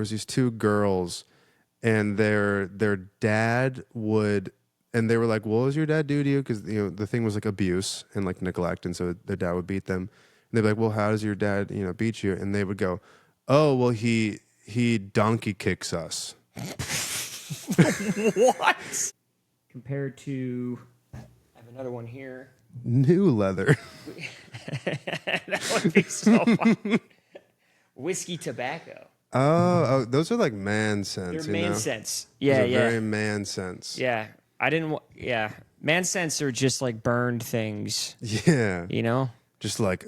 these two girls, and their dad would, and they were like, "What does your dad do to you?" Because the thing was like abuse and like neglect, and so their dad would beat them. And they'd be like, "Well, how does your dad beat you?" And they would go, "Oh, well, he donkey kicks us." What? Compared to, I have another one here. New leather. That would be so fun. Whiskey tobacco. Oh, those are like man scents. They're man scents. Those Yeah, are yeah. very man scents. Yeah. Yeah. Man scents are just like burned things. Yeah. Just like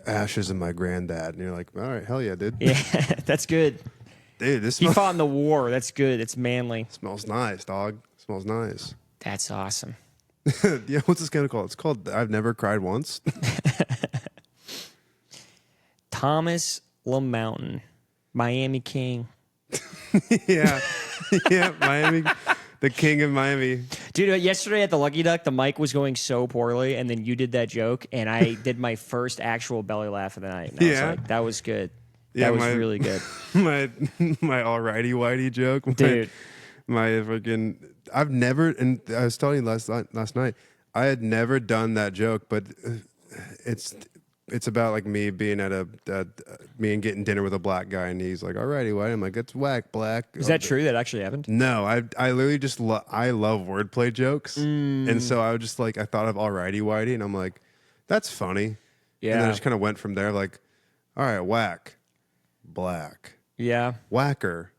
ashes of my granddad. And you're like, all right, hell yeah, dude. Yeah, that's good. Dude, this he fought in the war. That's good. It's manly. Smells nice, dog. Smells nice. That's awesome. Yeah, what's this kind of called? It's called I've Never Cried Once. Thomas LaMountain, Miami King. Yeah, Miami, the king of Miami. Dude, yesterday at the Lucky Duck, the mic was going so poorly, and then you did that joke, and I did my first actual belly laugh of the night. And I was like, that was good. Yeah, that was really good. My alrighty whitey joke, dude. My freaking. I've never, and I was telling you last night, I had never done that joke, but it's about like me being me and getting dinner with a black guy, and he's like, "Alrighty, white." I'm like, "It's whack, black." Is that true? That actually happened? No, I literally just I love wordplay jokes, and so I was just like, I thought of "alrighty, whitey," and I'm like, "That's funny." Yeah. And then I just kind of went from there, like, "All right, whack, black, yeah, whacker,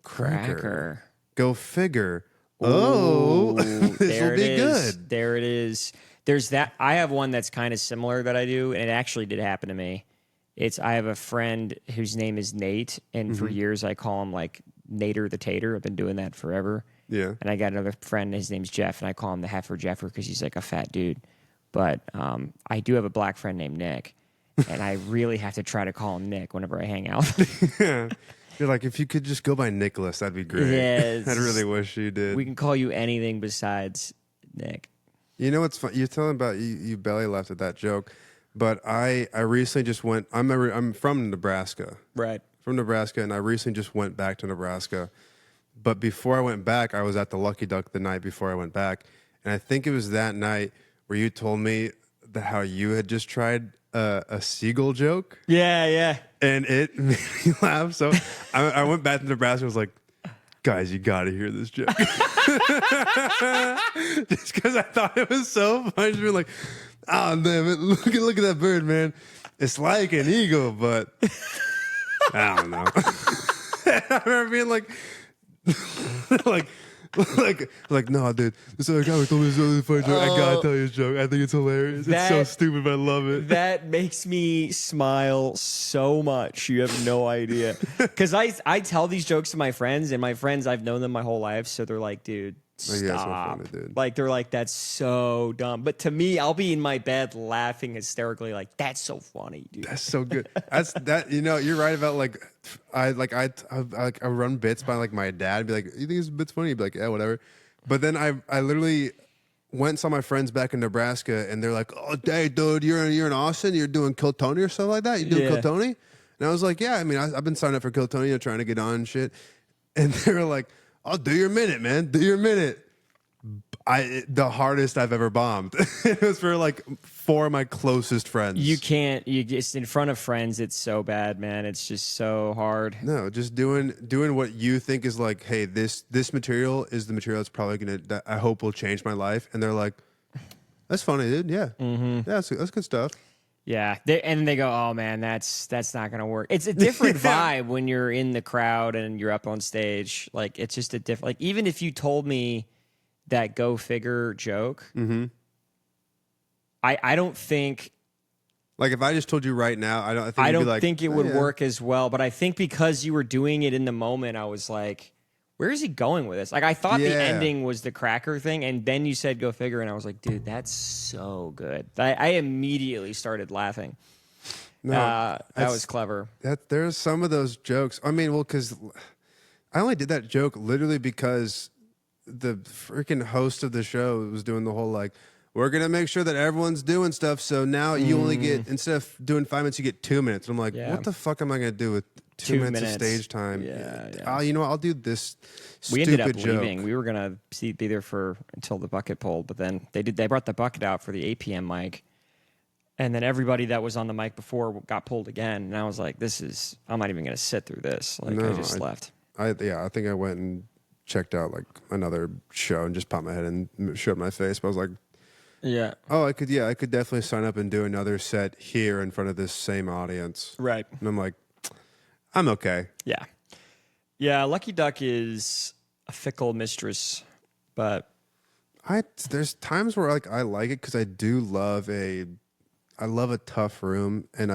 cracker, go figure." Oh, this will be good. There it is. There's that. I have one that's kind of similar that I do, and it actually did happen to me. I have a friend whose name is Nate, and for years I call him like Nater the Tater. I've been doing that forever. Yeah. And I got another friend, his name's Jeff, and I call him the Heifer Jeffer because he's like a fat dude. But I do have a black friend named Nick, and I really have to try to call him Nick whenever I hang out. Yeah. You're like, if you could just go by Nicholas, that'd be great. Yes. I really wish you did. We can call you anything besides Nick. You know what's fun? You're telling about you belly laughed at that joke, but I recently just went. I'm from Nebraska, right? From Nebraska, and I recently just went back to Nebraska. But before I went back, I was at the Lucky Duck the night before I went back, and I think it was that night where you told me how you had just tried a seagull joke. Yeah, yeah. And it made me laugh. So I went back to Nebraska and was like, guys, you got to hear this joke. Just because I thought it was so funny. We were like, oh, damn it. Look at that bird, man. It's like an eagle, but I don't know. I remember being like, no, dude. This other guy told me this really funny joke. I gotta tell you this joke. I think it's hilarious. It's so stupid, but I love it. That makes me smile so much. You have no idea. Because I tell these jokes to my friends, and my friends, I've known them my whole life, so they're like, dude, stop. Yeah, so funny, dude. Like, they're like, that's so dumb. But to me, I'll be in my bed laughing hysterically, like, that's so funny, dude. That's so good. That's that. You're right about I run bits by like my dad. Be like, you think this bit's funny? He'd be like, yeah, whatever. But then I literally went and saw my friends back in Nebraska, and they're like, oh, hey, dude, you're in Austin. You're doing Kill Tony or something like that. You doing Kill Tony? And I was like, yeah. I mean, I've been signed up for Kill Tony, trying to get on and shit. And they were like, I'll do your minute, man. Do your minute. The hardest I've ever bombed. It was for like 4 of my closest friends. You can't. You just in front of friends. It's so bad, man. It's just so hard. No, just doing what you think is like, hey, this material is the material that's probably that I hope will change my life. And they're like, that's funny, dude. Yeah, yeah, that's good stuff. Yeah, and they go, oh man, that's not gonna work. It's a different vibe when you're in the crowd and you're up on stage. Like it's just a different. Like even if you told me that go figure joke, I don't think. Like if I just told you right now, I don't think it would work as well. But I think because you were doing it in the moment, I was like, where is he going with this? Like I thought the ending was the cracker thing, and then you said go figure, and I was like, dude, that's so good. I immediately started laughing. No, that was clever. There's some of those jokes. I mean, well, because I only did that joke literally because the freaking host of the show was doing the whole like, we're going to make sure that everyone's doing stuff. So now you only get, instead of doing 5 minutes, you get 2 minutes. I'm like, what the fuck am I going to do with 2 minutes minutes. of stage time. Yeah. You know what? I'll do this We stupid ended up joke. leaving. We were gonna be there for until the bucket pulled, but then they brought the bucket out for the 8 p.m. mic, and then everybody that was on the mic before got pulled again. And I was like, I'm not even gonna sit through this. Like I just left. I think I went and checked out like another show and just popped my head and showed my face. But I was like, Yeah. oh, I could definitely sign up and do another set here in front of this same audience. Right. And I'm like, I'm okay. Yeah. Yeah. Lucky Duck is a fickle mistress, but there's times where like I like it because I do love a tough room, and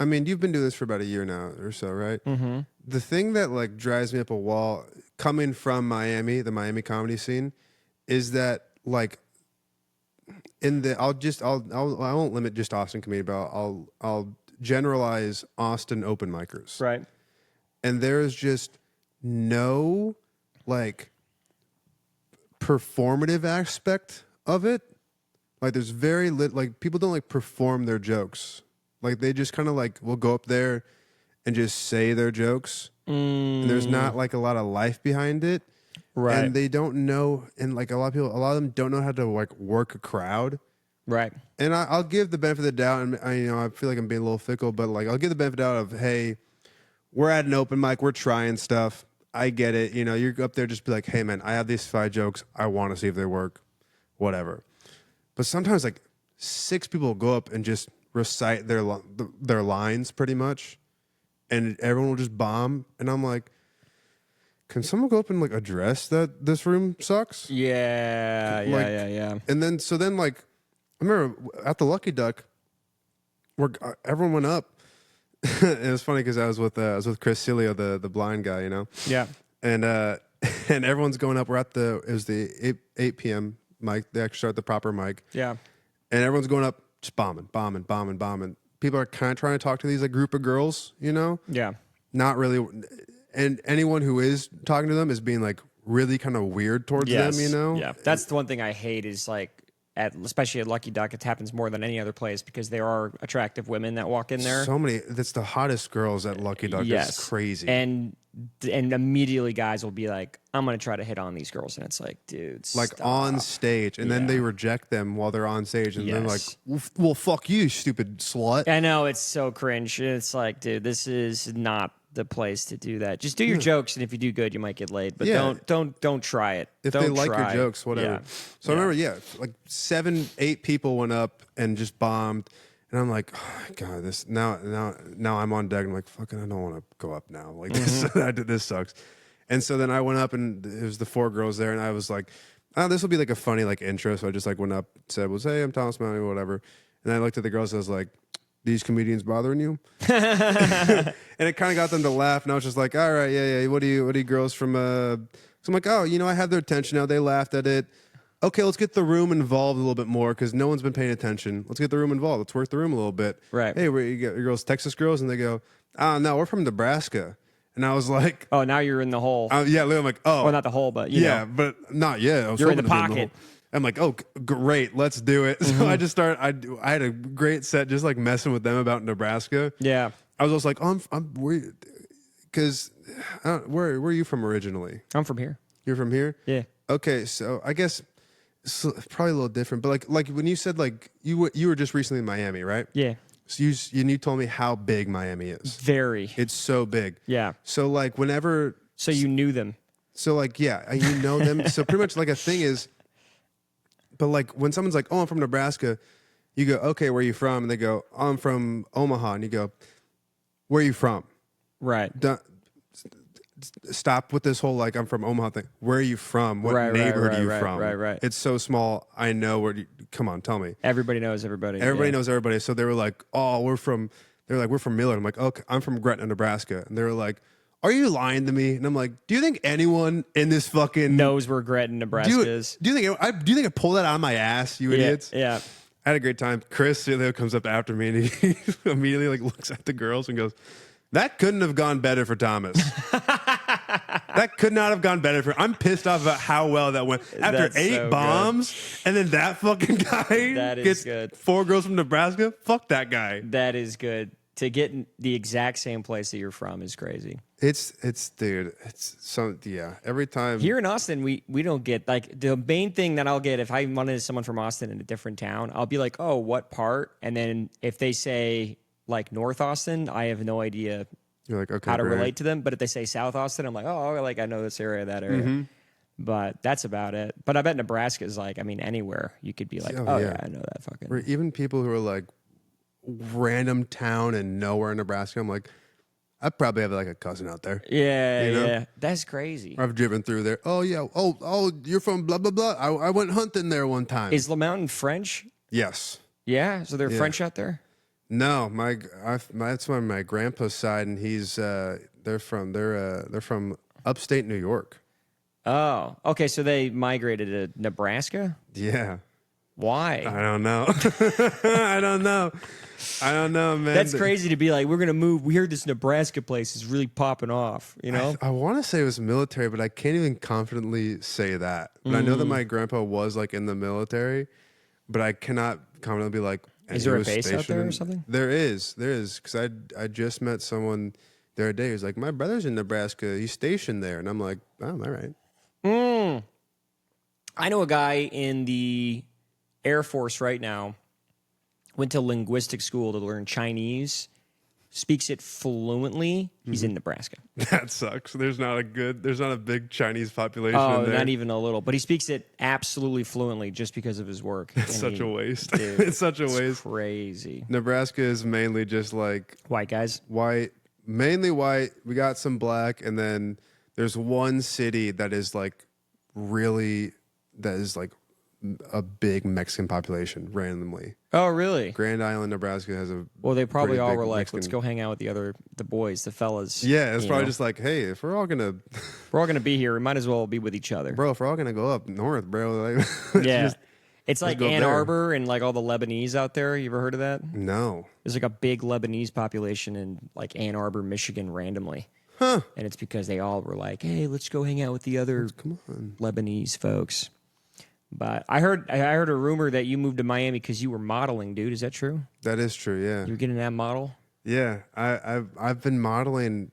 I mean, you've been doing this for about a year now or so, right? Mm-hmm. The thing that like drives me up a wall coming from Miami, the Miami comedy scene, is that like I won't limit just Austin comedy, but I'll generalize Austin open micers. right. And there is just no like performative aspect of it. Like there's like people don't like perform their jokes. Like they just kind of like will go up there and just say their jokes. And there's not like a lot of life behind it. Right. And they don't know, and like a lot of them don't know how to like work a crowd. Right. And I'll give the benefit of the doubt, and I feel like I'm being a little fickle, but like I'll give the benefit of the doubt of, hey, we're at an open mic, we're trying stuff. I get it. You know, you're up there just be like, hey man, I have these 5 jokes. I want to see if they work. Whatever. But sometimes like 6 people will go up and just recite their lines pretty much, and everyone will just bomb. And I'm like, can someone go up and like address that this room sucks? Yeah. Like, Yeah. And then like I remember at the Lucky Duck, where everyone went up. It was funny because I was with Chris Cilio, the blind guy, you know. Yeah. And and everyone's going up. We're at it was the 8 p.m. mic. They actually start the proper mic. Yeah. And everyone's going up, just bombing. People are kind of trying to talk to these like group of girls, you know. Yeah. Not really, and anyone who is talking to them is being like really kind of weird towards them, you know. Yeah. That's the one thing I hate is like especially at Lucky Duck, it happens more than any other place because there are attractive women that walk in there. So many. That's the hottest girls at Lucky Duck. Yes. It's crazy. And immediately guys will be like, I'm going to try to hit on these girls. And it's like, dude, like stop. on stage. And then they reject them while they're on stage. And they're like, well, fuck you, stupid slut. I know, it's so cringe. It's like, dude, this is not the place to do that. Just do your jokes, and if you do good, you might get laid. But don't try it. If don't they like try. your jokes, whatever. Yeah. So I remember, like 7, 8 people went up and just bombed. And I'm like, oh my God, this now I'm on deck. And I'm like, fucking, I don't want to go up now. Like this sucks. And so then I went up, and it was the 4 girls there, and I was like, oh, this will be like a funny like intro. So I just like went up, said, hey, I'm Thomas LaMountain, whatever. And I looked at the girls, and I was like, these comedians bothering you? And it kind of got them to laugh, and I was just like, all right, yeah. What are you girls from? So I'm like, oh, I had their attention now. They laughed at it. Okay, let's get the room involved a little bit more because no one's been paying attention. Let's get the room involved. Let's work the room a little bit. Right. Hey, where you get your girls, Texas girls? And they go, no, we're from Nebraska. And I was like, oh, now you're in the hole. yeah, I'm like, oh. Well, not the hole, but you know. But not yet. I was You're in the hoping to be pocket. hole. I'm like, oh, great, let's do it. So I just started. I had a great set, just like messing with them about Nebraska. Yeah. I was also like, oh, I'm worried because where are you from originally? I'm from here. You're from here? Yeah. Okay, so I guess it's probably a little different. But like when you said like you were just recently in Miami, right? Yeah. So you told me how big Miami is. Very. It's so big. Yeah. So like whenever. So you knew them. So like you know them. So pretty much like a thing is. But like when someone's like, oh, I'm from Nebraska, you go, okay, where are you from? And they go, oh, I'm from Omaha. And you go, where are you from? Right. Stop with this whole like I'm from Omaha thing. Where are you from? What neighborhood are you from? Right. It's so small. I know where. Come on, tell me. Everybody knows everybody. Everybody knows everybody. So they were like, oh, we're from Millard. I'm like, okay, I'm from Gretna, Nebraska. And they were like, are you lying to me? And I'm like, do you think anyone in this fucking knows where Gretna, Nebraska is? Do you think I pulled that out of my ass, you idiots? Yeah. I had a great time. Chris Cilio comes up after me, and he immediately like looks at the girls and goes, that couldn't have gone better for Thomas. That could not have gone better for. I'm pissed off about how well that went. After That's 8 so bombs, and then that fucking guy That is gets good. 4 girls from Nebraska. Fuck that guy. That is good. To get in the exact same place that you're from is crazy. It's dude. It's so yeah. Every time Here in Austin, we don't get like the main thing that I'll get if I run into someone from Austin in a different town, I'll be like, oh, what part? And then if they say like North Austin, I have no idea you're like, okay, how to great. relate to them. But if they say South Austin, I'm like, oh, like I know this area, that area. Mm-hmm. But that's about it. But I bet Nebraska is like, I mean, anywhere you could be like, oh yeah, I know that fucking. Or even people who are like random town and nowhere in Nebraska. I'm like, I probably have like a cousin out there. Yeah, You know? yeah. That's crazy. I've driven through there. Oh yeah. Oh, you're from blah blah blah. I went hunting there one time. Is LaMountain French? Yes. Yeah, so they're Yeah. French out there. No, that's my grandpa's side, and he's they're from upstate New York. Oh, okay. So they migrated to Nebraska. Yeah. Why? I don't know. I don't know, man. That's crazy to be like, we're gonna move. We heard this Nebraska place is really popping off. You know? I want to say it was military, but I can't even confidently say that. But I know that my grandpa was like in the military, but I cannot confidently be like. and Is he there a was base out stationed there or in- something? There is, because I just met someone the other day who's like, my brother's in Nebraska. He's stationed there, and I'm like, oh, all right. I know a guy in the Air Force right now. Went to linguistic school to learn Chinese. Speaks it fluently. He's in Nebraska. That sucks. There's not a big Chinese population Oh, in there. not even a little. But he speaks it absolutely fluently just because of his work. It's such a waste. Dude, It's such a waste. Crazy. Nebraska is mainly just like White guys. white, mainly white. We got some black, and then there's one city that is like a big Mexican population randomly. Oh, really? Grand Island, Nebraska has a Well, they probably pretty all big were like, Mexican- let's go hang out with the boys, the fellas. Yeah, it's you probably know? just like, hey, if we're all gonna, We're all going to be here. We might as well be with each other. bro, if we're all gonna go up north, bro, like, let's Yeah. just- It's like go Ann there. Arbor and like all the Lebanese out there. You ever heard of that? no. There's like a big Lebanese population in like Ann Arbor, Michigan randomly. Huh. And it's because they all were like, hey, let's go hang out with the other Lebanese folks. But I heard a rumor that you moved to Miami because you were modeling, dude. Is that true? That is true. Yeah. You were getting that model? Yeah, I've been modeling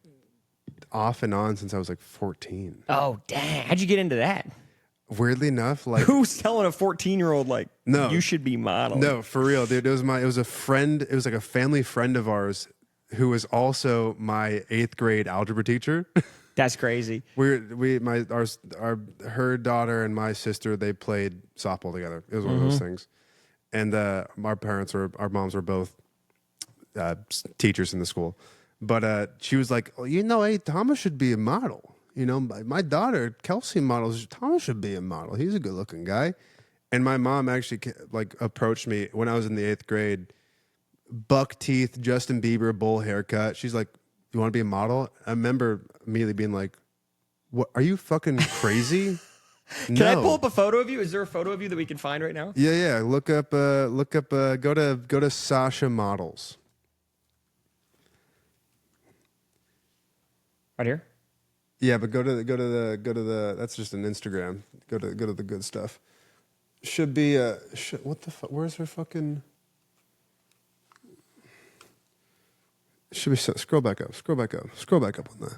off and on since I was like 14. Oh, dang. How'd you get into that? Weirdly enough, like Who's telling a 14-year-old like, No. you should be modeling? no, for real, dude. It was a friend. It was like a family friend of ours who was also my 8th grade algebra teacher. That's crazy. Her daughter and my sister, they played softball together. It was one of those things. And our moms were both teachers in the school. But she was like, oh, hey, Thomas should be a model. My daughter, Kelsey, models. Thomas should be a model. He's a good looking guy. And my mom actually like approached me when I was in the 8th grade. Buck teeth, Justin Bieber, bowl haircut. She's like, you want to be a model? I remember immediately being like, what, are you fucking crazy? Can I pull up a photo of you? Is there a photo of you that we can find right now? Yeah. Look up, go to Sasha Models. Right here? Yeah, but go to the that's just an Instagram. Go to the good stuff. Should be what the fuck? Where's her fucking? Should be scroll back up on that.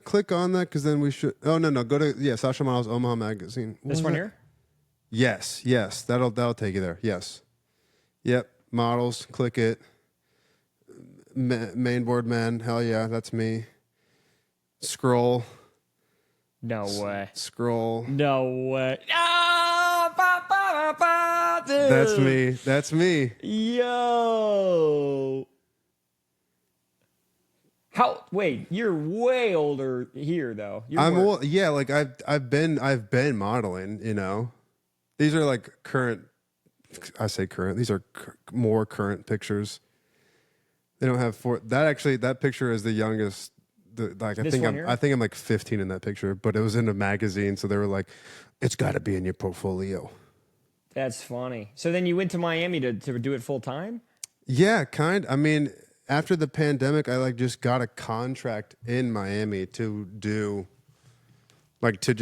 Click on that because then we should. Oh no, go to Sasha Models Omaha Magazine. What This was one that? here? Yes, that'll take you there. Yes, yep. Models, click it. Mainboard man, hell yeah, that's me. Scroll. No way. Scroll. No way. Ah, dude. That's me. Yo. Wait, you're way older here though. I'm old, yeah, like I've been modeling, These are like current. I say current. These are more current pictures. They don't have that picture is the youngest. I think I'm like 15 in that picture, but it was in a magazine, so they were like, "It's got to be in your portfolio." That's funny. So then you went to Miami to do it full time? Yeah, kind. I mean, after the pandemic, I like just got a contract in Miami to do like to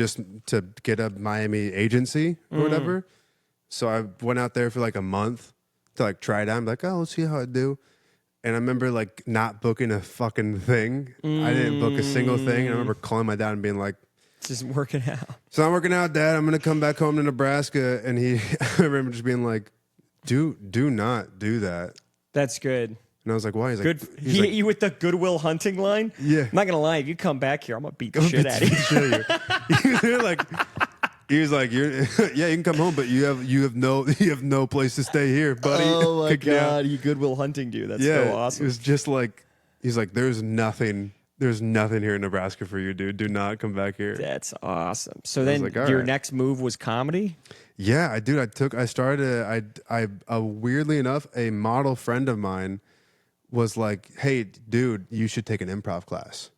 get a Miami agency or whatever. So I went out there for like a month to like try it out. I'm like, oh, let's see how I do. And I remember like not booking a fucking thing. I didn't book a single thing. And I remember calling my dad and being like, It's just working out. so I'm working out, Dad. I'm gonna come back home to Nebraska. And I remember just being like, do not do that. That's good. And I was like, why? He's Good. like, He hit you with the Goodwill Hunting line? Yeah. I'm not going to lie. If you come back here, I'm going to beat the shit out of you. They're like, he was like, "You're yeah, you can come home, but you have no place to stay here, buddy." Oh, my Kick me out. God. He Goodwill Hunting you. That's Yeah, so awesome. it was just like, he's like, there's nothing here in Nebraska for you, dude. Do not come back here. That's awesome. So then like, all your right. next move was comedy? Yeah, weirdly enough, a model friend of mine was like, hey, dude, you should take an improv class.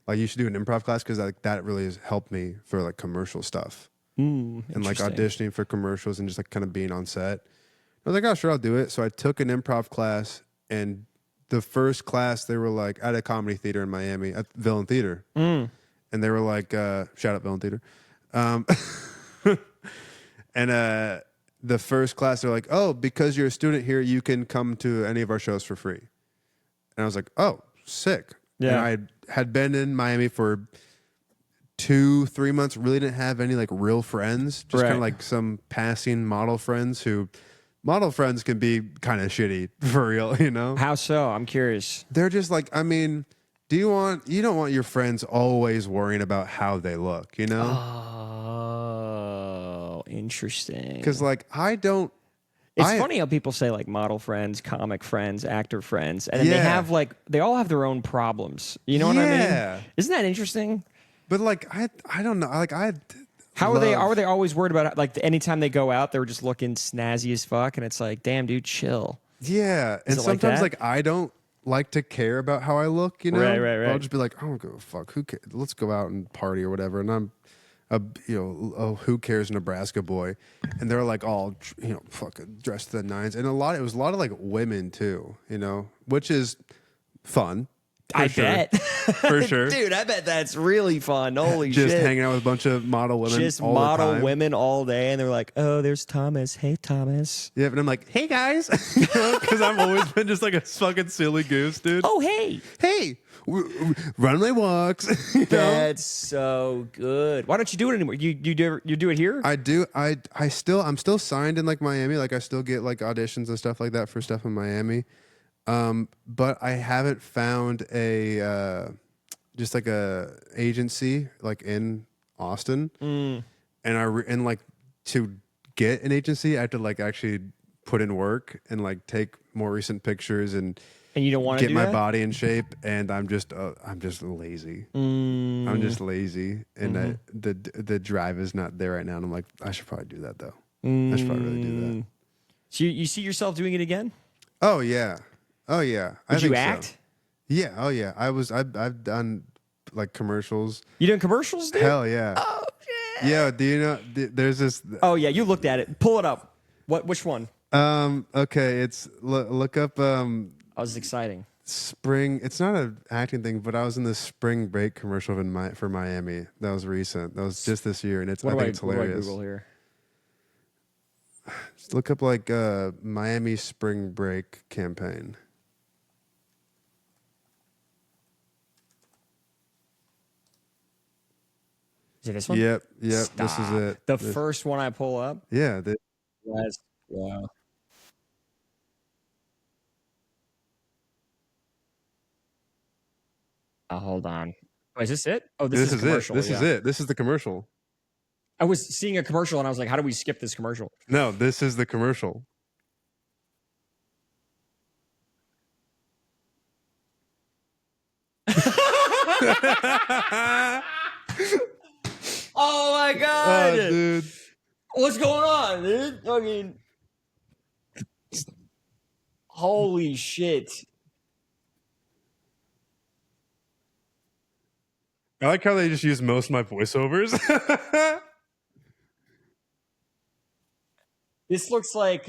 Like, you should do an improv class because like that really has helped me for like commercial stuff and like auditioning for commercials and just like kind of being on set. I was like, oh, sure, I'll do it. So I took an improv class, and the first class they were like at a comedy theater in Miami at Villain Theater, and they were like, shout out Villain Theater, and the first class they're like, oh, because you're a student here, you can come to any of our shows for free. And I was like, oh, sick. Yeah. And I had been in Miami for 2-3 months, really didn't have any like real friends, just kind of like some passing model friends who model friends can be kind of shitty for real, you know? How so? I'm curious. They're just like, I mean, you don't want your friends always worrying about how they look, you know? Oh, interesting. Because like, It's funny how people say like model friends, comic friends, actor friends, and then they all have their own problems. You know what I mean? Isn't that interesting? But like, I don't know. Like How are they? Are they always worried about like anytime they go out, they're just looking snazzy as fuck, and it's like, damn, dude, chill. Yeah, and sometimes like I don't like to care about how I look. You know, right. I'll just be like, I don't give a fuck. Who cares? Let's go out and party or whatever. And I'm who cares, Nebraska boy, and they're like all fucking dressed to the nines, and it was a lot of like women too, which is fun. I bet. For sure. Dude, I bet that's really fun. Holy shit. Just hanging out with a bunch of model women. Just all model the time. women all day. And they're like, oh, there's Thomas. Hey, Thomas. Yeah, but I'm like, hey, guys. Because I've always been just like a fucking silly goose, dude. Oh, hey. Hey. Runway walks. That's so good. Why don't you do it anymore? You do it here? I do. I'm still signed in like Miami. Like I still get like auditions and stuff like that for stuff in Miami. But I haven't found just like a agency like in Austin, and and like to get an agency, I have to like actually put in work and like take more recent pictures and you don't want to get my body in shape. And I'm just lazy. I'm just lazy, and the drive is not there right now. And I'm like, I should probably do that though. I should probably really do that. So you see yourself doing it again? Oh yeah. Oh yeah. Did you act? So. Yeah. Oh yeah. I've done like commercials. You doing commercials, dude? Hell yeah. Oh shit. Yeah. Do you know? There's this. Oh yeah. You looked at it. Pull it up. Which one? Okay. It's look up. Oh, this is exciting. Spring. It's not an acting thing, but I was in the spring break commercial for Miami. That was recent. That was just this year, and I think it's hilarious. What do I Google here? Just look up like Miami spring break campaign. Is it this one? Yep. Stop. This is it. The first one I pull up. Yeah. Let's go. Hold on. Oh, is this it? Oh, this is commercial. This is it. This is the commercial. I was seeing a commercial and I was like, how do we skip this commercial? No, this is the commercial. Oh my god, dude! What's going on, dude? I mean, holy shit! I like how they just use most of my voiceovers. This looks like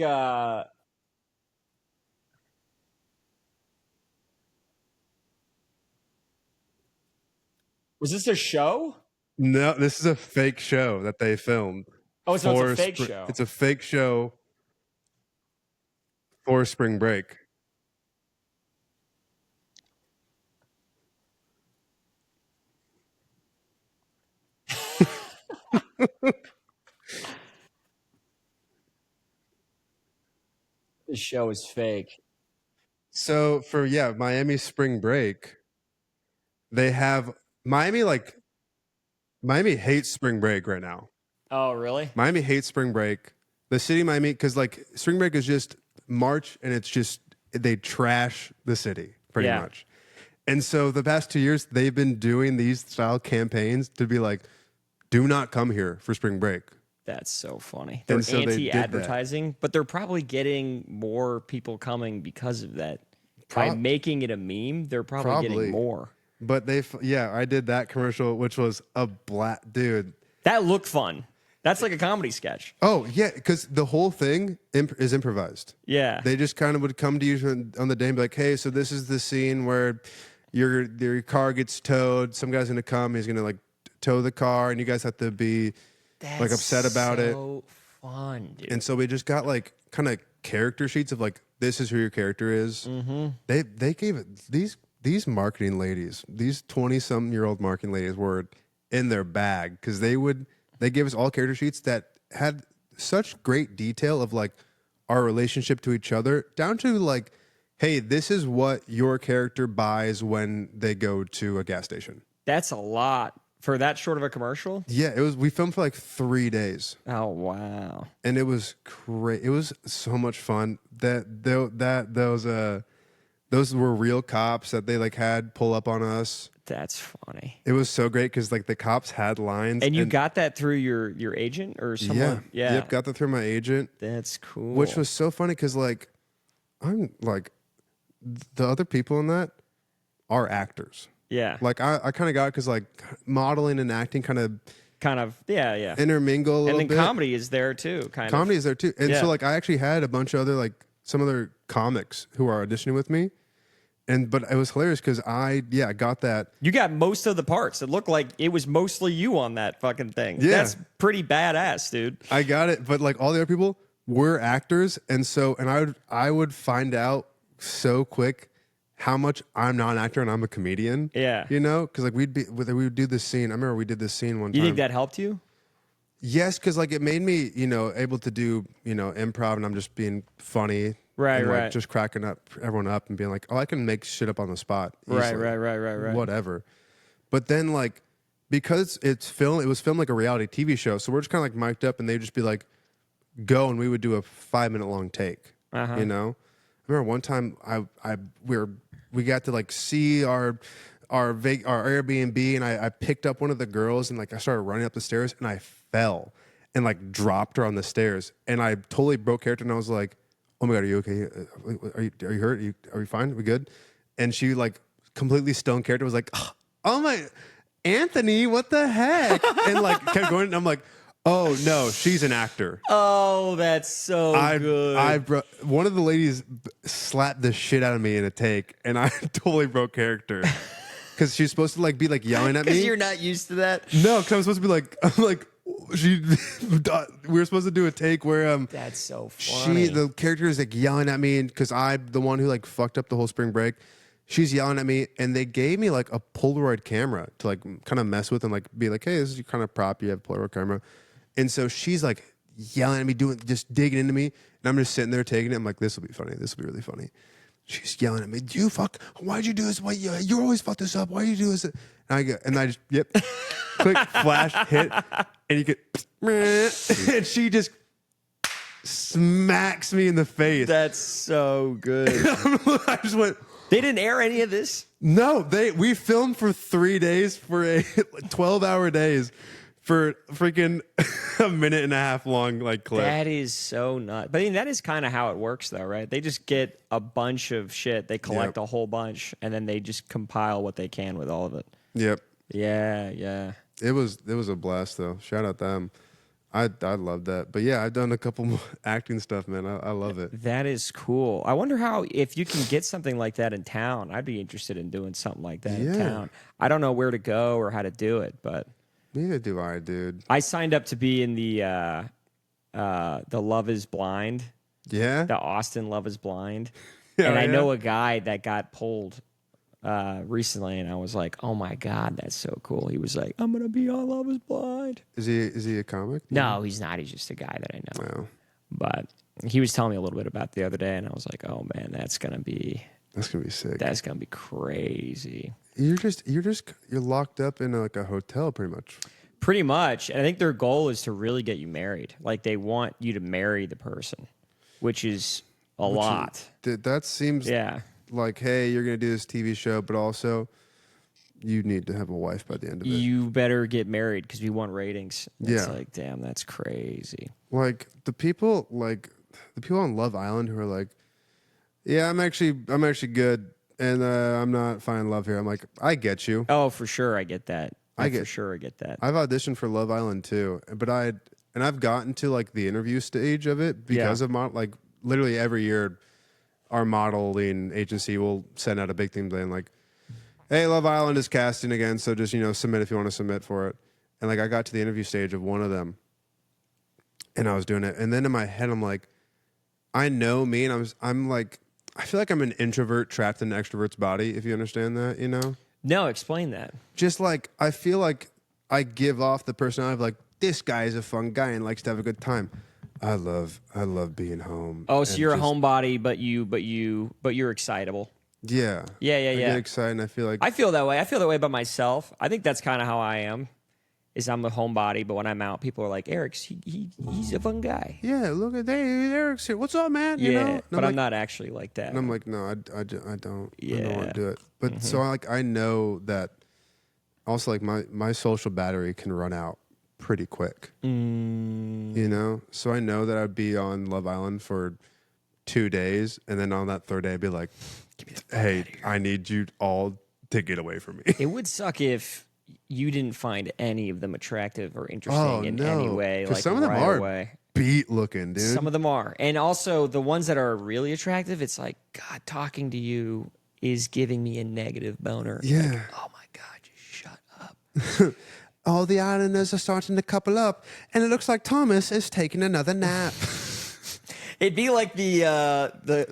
Was this a show? No, this is a fake show that they filmed. Oh, so it's a fake show. It's a fake show for spring break. The show is fake. So for Miami spring break, they have Miami Miami hates spring break right now. Oh, really? Miami hates spring break. The city of Miami, because like spring break is just March and it's just they trash the city pretty much. And so the past 2 years, they've been doing these style campaigns to be like, do not come here for spring break. That's so funny. They're And so they did that. anti-advertising, but they're probably getting more people coming because of that. By making it a meme, they're probably getting more. But I did that commercial, which was a dude. That looked fun. That's like a comedy sketch. Oh, yeah, because the whole thing is improvised. Yeah. They just kind of would come to you on the day and be like, hey, so this is the scene where your car gets towed. Some guy's going to come. He's going to like tow the car, and you guys have to be like upset about it. So fun, dude. And so we just got like kind of character sheets of like, this is who your character is. Mm-hmm. They gave it these marketing ladies, these 20-some-year-old marketing ladies were in their bag because they gave us all character sheets that had such great detail of like our relationship to each other down to like, hey, this is what your character buys when they go to a gas station. That's a lot for that short of a commercial. Yeah, we filmed for like 3 days. Oh, wow. And it was great. It was so much fun. Those were real cops that they like had pull up on us. That's funny. It was so great because like the cops had lines. And you got that through your agent or someone? Yeah. Yep, got that through my agent. That's cool. Which was so funny because like I'm like the other people in that are actors. Yeah. Like I kind of got it because like modeling and acting kind of And intermingle a little then bit. comedy is there too, Comedy is there too. And Yeah. so like I actually had a bunch of other like some other comics who are auditioning with me. But it was hilarious because I got that. You got most of the parts. It looked like it was mostly you on that fucking thing. Yeah. That's pretty badass, dude. I got it, but like all the other people were actors, and I would find out so quick how much I'm not an actor and I'm a comedian. Yeah. You know, because like we would do this scene. I remember we did this scene one time. You think that helped you? Yes, because like it made me, able to do, improv, and I'm just being funny. Right, and, like, right. just cracking everyone up and being like, oh, I can make shit up on the spot. Easily. Right. Whatever. But then like, because it was filmed like a reality TV show, so we're just kind of like mic'd up, and they'd just be like, go, and we would do a 5-minute long take. Uh-huh. I remember one time we got to like see our Airbnb, and I picked up one of the girls, and like I started running up the stairs, and I fell and like dropped her on the stairs, and I totally broke character, and I was like, oh my God, are you okay? Are you hurt? Are you fine? Are we good? And she like completely stone character was like, oh my, Anthony, what the heck? And like kept going, and I'm like, oh no, she's an actor. Oh, that's so good. One of the ladies slapped the shit out of me in a take, and I totally broke character because she's supposed to like be like yelling at me. Because you're not used to that. No, because I'm supposed to be like, we were supposed to do a take where that's so funny. the character is like yelling at me, and because I'm the one who like fucked up the whole spring break. She's yelling at me, and they gave me like a Polaroid camera to like kind of mess with and like be like, hey, this is your kind of prop. You have a Polaroid camera. And so she's like yelling at me, just digging into me. And I'm just sitting there taking it. I'm like, this will be funny. This will be really funny. She's yelling at me. Why'd you do this? Why you always fuck this up? Why do you do this? And I just, click, flash, hit. And you get, and she just smacks me in the face. That's so good. I just went. They didn't air any of this? No, we filmed for 3 days for 12-hour days. For freaking a minute and a half long like clip. That is so nuts. But I mean, that is kind of how it works though, right? They just get a bunch of shit. They collect a whole bunch, and then they just compile what they can with all of it. Yep. Yeah. It was a blast though. Shout out them. I love that. But yeah, I've done a couple more acting stuff, man. I love it. That is cool. I wonder how if you can get something like that in town. I'd be interested in doing something like that in Yeah. town. I don't know where to go or how to do it, but Neither do I, dude. I signed up to be in the Love Is Blind, Yeah. the Austin Love Is Blind, Yeah, and I yeah. know a guy that got pulled recently, and I was like, oh my god, that's so cool. He was like, I'm gonna be on Love Is Blind. Is he a comic? No, he's not. He's just a guy that I know. No. But he was telling me a little bit about it the other day, and I was like, oh man, that's gonna be sick. that's gonna be crazy. You're locked up in like a hotel pretty much. Pretty much. And I think their goal is to really get you married. Like they want you to marry the person, which is a lot. That seems Yeah. like, hey, you're gonna do this TV show, but also you need to have a wife by the end of it. You better get married because we want ratings. It's Yeah. like, damn, that's crazy. Like the people on Love Island who are like, yeah, I'm actually good, and I'm not finding love here. I'm like, I get you. Oh, for sure, I get that. I For sure, I get that. I've auditioned for Love Island too, but I've gotten to like the interview stage of it because of like literally every year, our modeling agency will send out a big thing saying like, hey, Love Island is casting again, so just submit if you want to submit for it. And like I got to the interview stage of one of them, and I was doing it, and then in my head I'm like, I know me, and I'm like, I feel like I'm an introvert trapped in an extrovert's body, if you understand that, No, explain that. Just like I feel like I give off the personality of like, this guy is a fun guy and likes to have a good time. I love being home. Oh, so and you're a just- homebody, but you're excitable. Yeah. Yeah. I get excited and I feel like I feel that way. I feel that way about myself. I think that's kind of how I am. Is I'm a homebody, but when I'm out, people are like, Eric's he's a fun guy. yeah, look at Eric's here. What's up, man? Yeah, And but I'm like, not actually like that. And I'm like, no, I don't want to Yeah. do it. But so I know that also like my social battery can run out pretty quick. So I know that I'd be on Love Island for 2 days, and then on that third day I'd be like, hey, I need you all to get away from me. It would suck if you didn't find any of them attractive or interesting in any way. 'Cause Like some of them right are away. beat looking, dude. Some of them are, and also the ones that are really attractive. It's like God talking to you is giving me a negative boner. Yeah. Like, oh my God, just shut up. All the islanders are starting to couple up, and it looks like Thomas is taking another nap. It'd be like the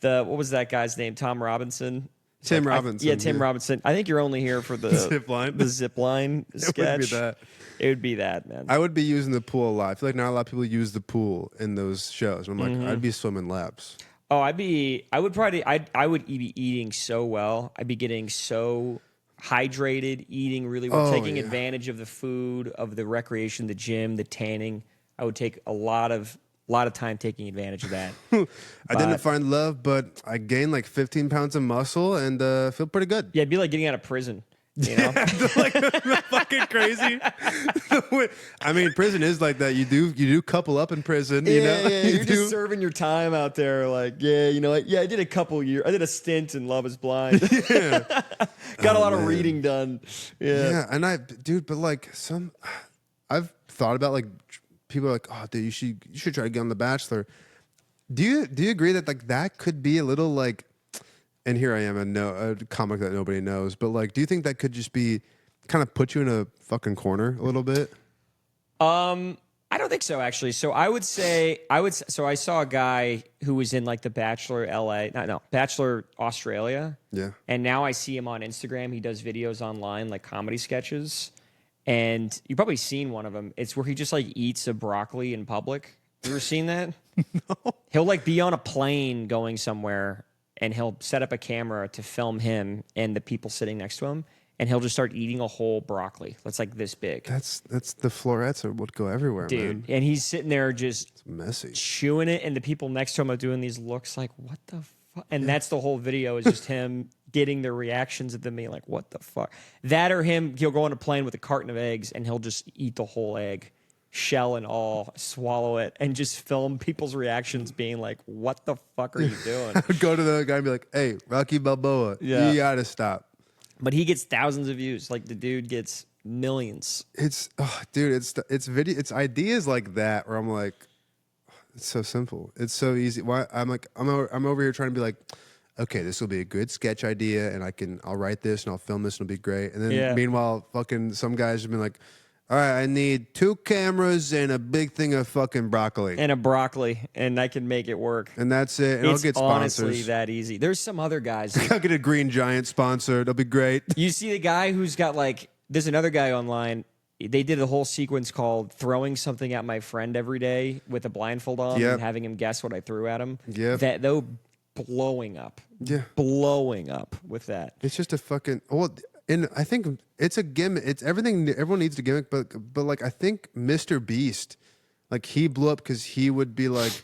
what was that guy's name? Tom Robinson. Tim Robinson. Tim Robinson. I think you're only here for the Zip line? The zip line sketch. It would be that. It would be that, man. I would be using the pool a lot. I feel like not a lot of people use the pool in those shows. I'm like, I'd be swimming laps. Oh, I would be eating so well. I'd be getting so hydrated, eating really well, taking advantage of the food, of the recreation, the gym, the tanning. I would take a lot of time taking advantage of that. I didn't find love, but I gained like 15 pounds of muscle and feel pretty good. Yeah, it'd be like getting out of prison. You know? Like fucking crazy. I mean, prison is like that. You do couple up in prison. You know, You're just serving your time out there. Like, I did a couple years. I did a stint in Love Is Blind. Got a lot of reading done. Yeah. And but like I've thought about like people are like, oh, dude, you should try to get on The Bachelor. Do you agree that like that could be a little like? And here I am, a comic that nobody knows. But like, do you think that could just be kind of put you in a fucking corner a little bit? I don't think so, actually. So So I saw a guy who was in like The Bachelor LA, Bachelor Australia. Yeah. And now I see him on Instagram. He does videos online, like comedy sketches. And you've probably seen one of them. It's where he just like eats a broccoli in public. You ever seen that? No. He'll like be on a plane going somewhere, and he'll set up a camera to film him and the people sitting next to him, and he'll just start eating a whole broccoli that's like this big. That's the florets would go everywhere, Dude. man. And he's sitting there just It's messy. chewing it, and the people next to him are doing these looks like, what the fuck? And that's the whole video, is just him getting the reactions of them being like, what the fuck? That or he'll go on a plane with a carton of eggs, and he'll just eat the whole egg, shell and all, swallow it, and just film people's reactions being like, what the fuck are you doing? Go to the guy and be like, hey, Rocky Balboa, Yeah. you gotta stop. But he gets thousands of views. Like the dude gets millions. It's dude, it's video, it's ideas like that where I'm like, it's so simple, it's so easy. Why I'm over here trying to be like, okay, this will be a good sketch idea, and I'll write this and I'll film this and it'll be great. And then Yeah. meanwhile, fucking some guys have been like, all right, I need 2 cameras and a big thing of fucking broccoli. And a broccoli, and I can make it work. And that's it. And It's I'll get sponsors. honestly that easy. There's some other guys. I'll get a Green Giant sponsor. It'll be great. You see the guy who's got like, there's another guy online. They did a whole sequence called throwing something at my friend every day with a blindfold on Yep. and having him guess what I threw at him. Yep. That though blowing up. Yeah. Blowing up with that. It's just a fucking and I think it's a gimmick. It's everything. Everyone needs a gimmick, but like I think Mr. Beast, like he blew up because he would be like,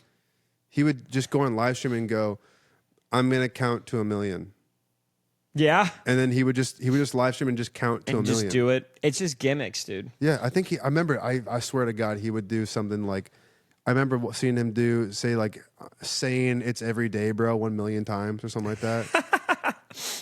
he would just go on live stream and go, "I'm gonna count to 1 million." Yeah. And then he would just live stream and just count to 1 million. Just do it. It's just gimmicks, dude. Yeah, I think I remember. I swear to God, he would do something like. I remember seeing him saying it's every day, bro, 1 million times or something like that.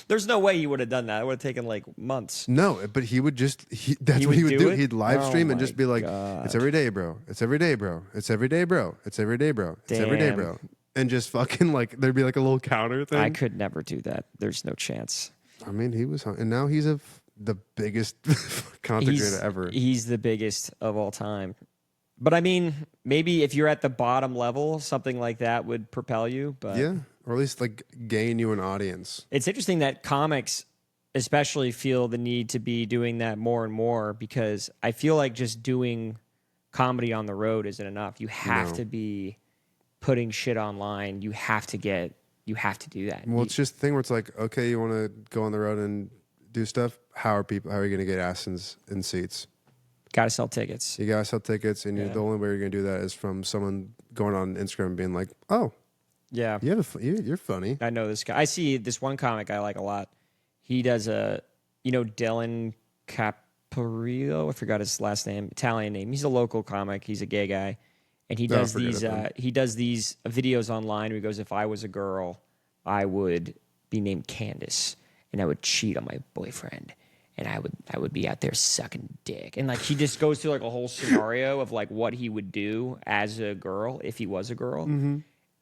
There's no way he would have done that. It would have taken like months. No, but he would just, that's He what he would would do do. it? He'd live stream and Oh just be like, my it's every day, bro. It's every day, bro. It's every day, bro. It's every day, bro. It's every day, Damn. bro. And just fucking like, there'd be like a little counter thing. I could never do that. There's no chance. I mean, he was, and now he's the biggest content creator ever. He's the biggest of all time. But I mean, maybe if you're at the bottom level, something like that would propel you. But Yeah, or at least like gain you an audience. it's interesting that comics especially feel the need to be doing that more and more, because I feel like just doing comedy on the road isn't enough. You have No. to be putting shit online. You have to do that. Well, it's just the thing where it's like, okay, you want to go on the road and do stuff. How are you going to get asses in seats? Got to sell tickets. You gotta sell tickets, and Yeah. the only way you're gonna do that is from someone going on Instagram and being like, "Oh, Yeah. you're funny." I know this guy. I see this one comic I like a lot. He does Dylan Caparillo. I forgot his last name, Italian name. He's a local comic. He's a gay guy, and he does forget these. it, He does these videos online where he goes, "If I was a girl, I would be named Candace, and I would cheat on my boyfriend, and I would be out there sucking dick." And like he just goes through like a whole scenario of like what he would do as a girl if he was a girl.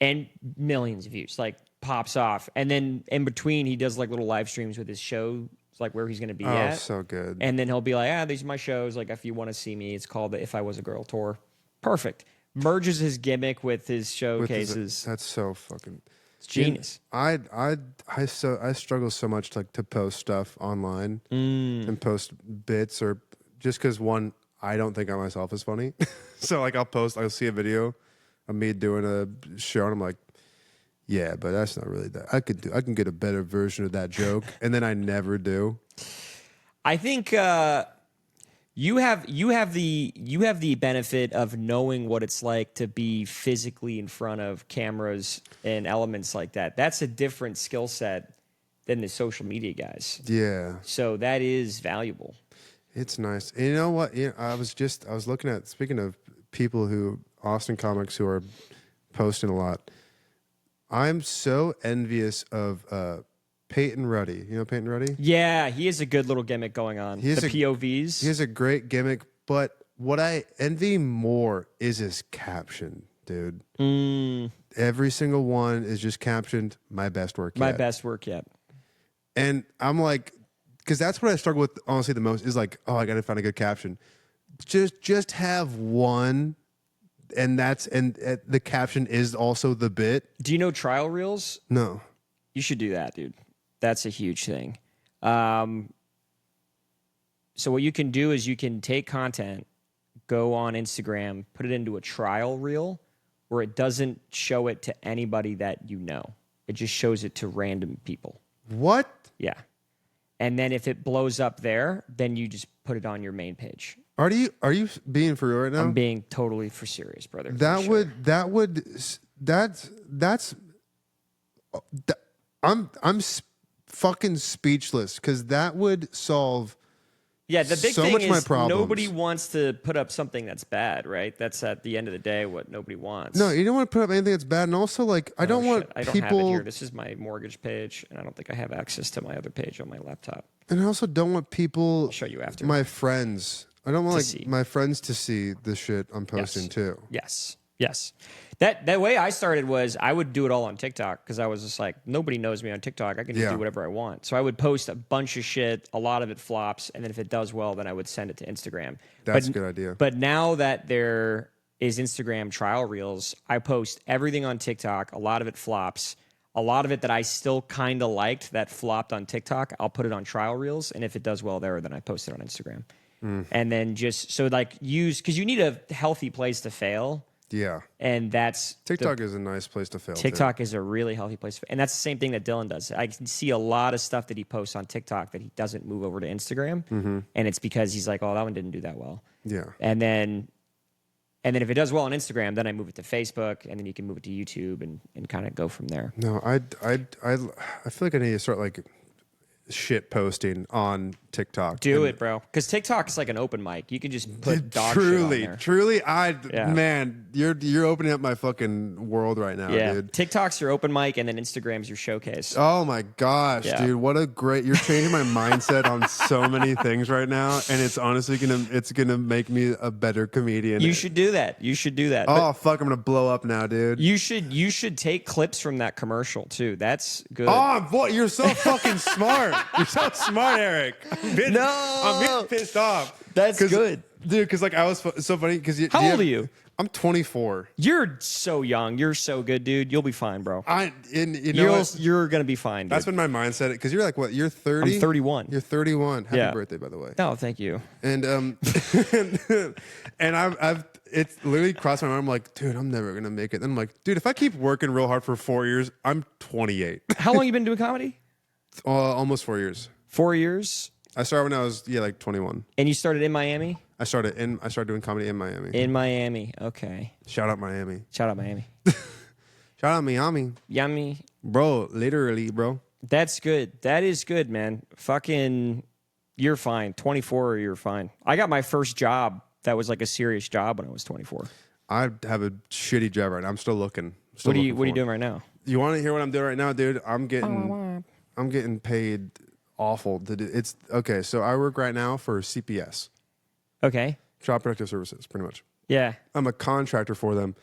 And millions of views, like pops off. And then in between, he does like little live streams with his show, like where he's going to be Oh, at. so good. And then he'll be like, these are my shows. Like, if you want to see me, it's called the If I Was a Girl tour. Perfect. Merges his gimmick with his showcases. That's so fucking. It's genius. I struggle so much to post stuff online and post bits, or just because one, I don't think I myself is funny. So like I'll see a video of me doing a show and I'm like, yeah, but that's not really that. I can get a better version of that joke, and then I never do. I think you have the benefit of knowing what it's like to be physically in front of cameras and elements like that. That's a different skill set than the social media guys. Yeah, So that is valuable. it's nice. And you know what? Yeah, I was looking at, speaking of people Austin comics who are posting a lot. I'm so envious of Peyton Ruddy. You know Peyton Ruddy? Yeah, he has a good little gimmick going on. The POVs. He has a great gimmick, but what I envy more is his caption, dude. Every single one is just captioned, "My best work yet." My best work yet. And I'm like, because that's what I struggle with honestly the most, is like, oh, I got to find a good caption. Just have one, and the caption is also the bit. Do you know trial reels? No. You should do that, dude. That's a huge thing. So what you can do is you can take content, go on Instagram, put it into a trial reel where it doesn't show it to anybody that you know. It just shows it to random people. What? Yeah. And then if it blows up there, then you just put it on your main page. Are you being for real right now? I'm being totally for serious, brother. I'm fucking speechless, because that would solve Yeah, the big so thing much of my is problems. nobody wants to put up something that's bad, right? That's at the end of the day what nobody wants. No, you don't want to put up anything that's bad, and also like I don't want I don't people. have it here. This is my mortgage page, and I don't think I have access to my other page on my laptop. And I also don't want people. I'll show you after. My friends. I don't want see. my friends to see the shit I'm posting too. Yes. That way I started was I would do it all on TikTok because I was just like, nobody knows me on TikTok. I can just do whatever I want. So I would post a bunch of shit. A lot of it flops, and then if it does well, then I would send it to Instagram. That's a good idea. But now that there is Instagram trial reels, I post everything on TikTok. A lot of it flops. A lot of it that I still kind of liked that flopped on TikTok, I'll put it on trial reels, and if it does well there, then I post it on Instagram. And then just so like because you need a healthy place to fail. Yeah. And that's TikTok is a nice place to fail. TikTok is a really healthy place. And that's the same thing that Dylan does. I can see a lot of stuff that he posts on TikTok that he doesn't move over to Instagram. And it's because he's like, oh, that one didn't do that well. Yeah. And then if it does well on Instagram, then I move it to Facebook, and then you can move it to YouTube and kind of go from there. No, I feel like I need to start like shit posting on TikTok. Do it, bro. Because TikTok is like an open mic. You can just put dog shit on there. Truly, man, you're opening up my fucking world right now, dude. TikTok's your open mic, and then Instagram's your showcase. Oh my gosh, dude, what a great! You're changing my mindset on so many things right now, and it's honestly gonna make me a better comedian. You should do that. Oh fuck, I'm gonna blow up now, dude. You should take clips from that commercial too. That's good. Oh, boy, you're so fucking smart. You're so smart, Eric. I'm getting pissed off. That's good, dude. Because like I was so funny. Because how old are you? I'm 24. You're so young. You're so good, dude. You'll be fine, bro. You're gonna be fine. Dude. That's been my mindset. Because you're like what? You're 30. I'm 31. You're 31. Happy birthday, by the way. Oh, thank you. And and I've it's literally crossed my mind. I'm like, dude, I'm never gonna make it. And I'm like, dude, if I keep working real hard for 4 years, I'm 28. How long you been doing comedy? Almost 4 years. 4 years. I started when I was like 21. And you started in Miami? I started doing comedy in Miami. In Miami, okay. Shout out Miami. Shout out Miami. Yummy. Bro, literally, bro. That's good. That is good, man. Fucking, you're fine. 24, you're fine. I got my first job that was like a serious job when I was 24. I have a shitty job right now. I'm still looking. What are you doing right now? You want to hear what I'm doing right now, dude? I'm getting paid awful to do. It's okay. So I work right now for CPS. Okay. Child Protective Services, pretty much. Yeah. I'm a contractor for them.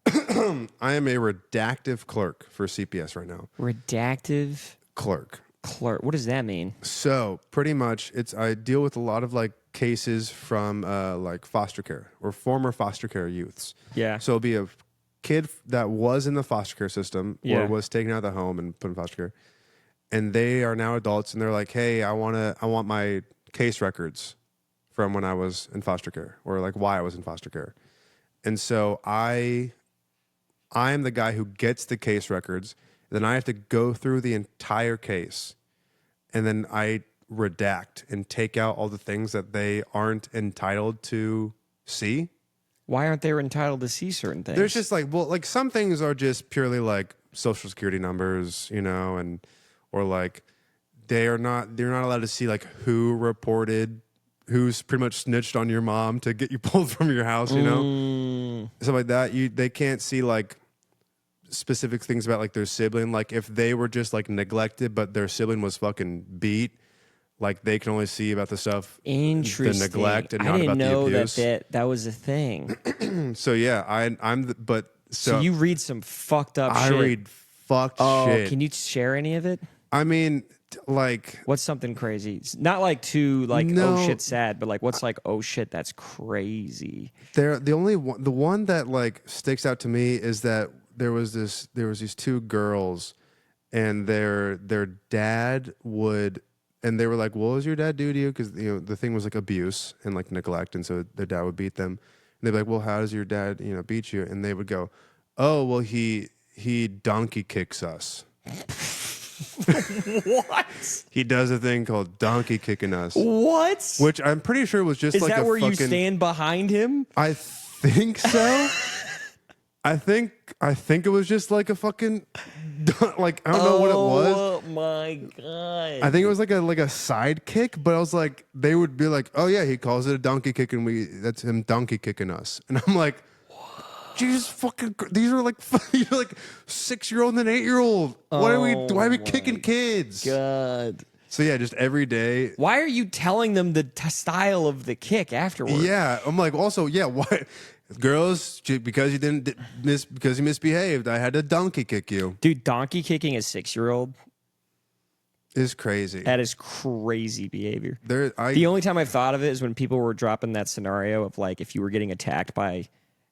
I am a redactive clerk for CPS right now. Redactive clerk. What does that mean? So pretty much, I deal with a lot of like cases from like foster care or former foster care youths. Yeah. So it'll be a kid that was in the foster care system or was taken out of the home and put in foster care, and they are now adults, and they're like, hey, I want my case records from when I was in foster care, or like why I was in foster care. And so I am the guy who gets the case records. Then I have to go through the entire case, and then I redact and take out all the things that they aren't entitled to see. Why aren't they entitled to see certain things? There's just like some things are just purely like social security numbers, or like they're not allowed to see like who's pretty much snitched on your mom to get you pulled from your house, stuff like that. They can't see like specific things about like their sibling. Like if they were just like neglected, but their sibling was fucking beat, like they can only see about the stuff, the neglect, and not about the abuse. that was a thing. So yeah, so you read some fucked up shit. I read fucked shit. Can you share any of it? I mean, like, what's something crazy? It's not like oh shit sad, but like what's like oh shit that's crazy. The one that like sticks out to me is that there was these two girls, and their dad would, and they were like, what does your dad do to you? Because the thing was like abuse and like neglect, and so their dad would beat them. And they'd be like, well, how does your dad beat you? And they would go, oh, well, he donkey kicks us. What? He does a thing called donkey kicking us. What? Which I'm pretty sure was just is that where you stand behind him? I think so. I think it was just like a fucking like I don't know what it was. Oh my god! I think it was like a side kick, but I was like, they would be like, oh yeah, he calls it a donkey kick, and that's him donkey kicking us, and I'm like, Jesus fucking, these are like 6-year-old and an 8-year-old. Why are we kicking kids? God. So yeah, just every day. Why are you telling them the style of the kick afterwards? Yeah, I'm like, also, yeah, why, girls? Because because you misbehaved, I had to donkey kick you. Dude, donkey kicking a 6-year-old is crazy. That is crazy behavior. The only time I've thought of it is when people were dropping that scenario of like, if you were getting attacked by,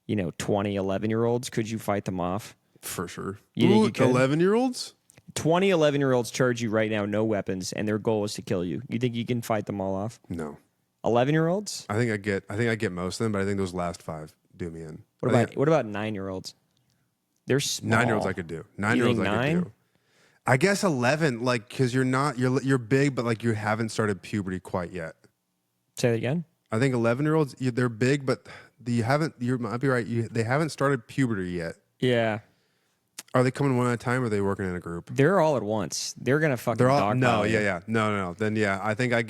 20, 11-year-olds, could you fight them off? For sure. You think you could? 11-year-olds? 20, 11-year-olds charge you right now, no weapons, and their goal is to kill you. You think you can fight them all off? No. 11-year-olds? I think I get most of them, but I think those last 5 do me in. What about 9-year-olds? They're small. 9-year-olds I could do. 9-year-olds I could 9? do. I guess 11, like, because you're big, but like you haven't started puberty quite yet. Say that again. I think 11-year-olds, they're big, but you might be right. They haven't started puberty yet. Yeah. Are they coming one at a time, or are they working in a group? They're all at once. They're gonna fucking. They're all no, no. Then yeah, I think I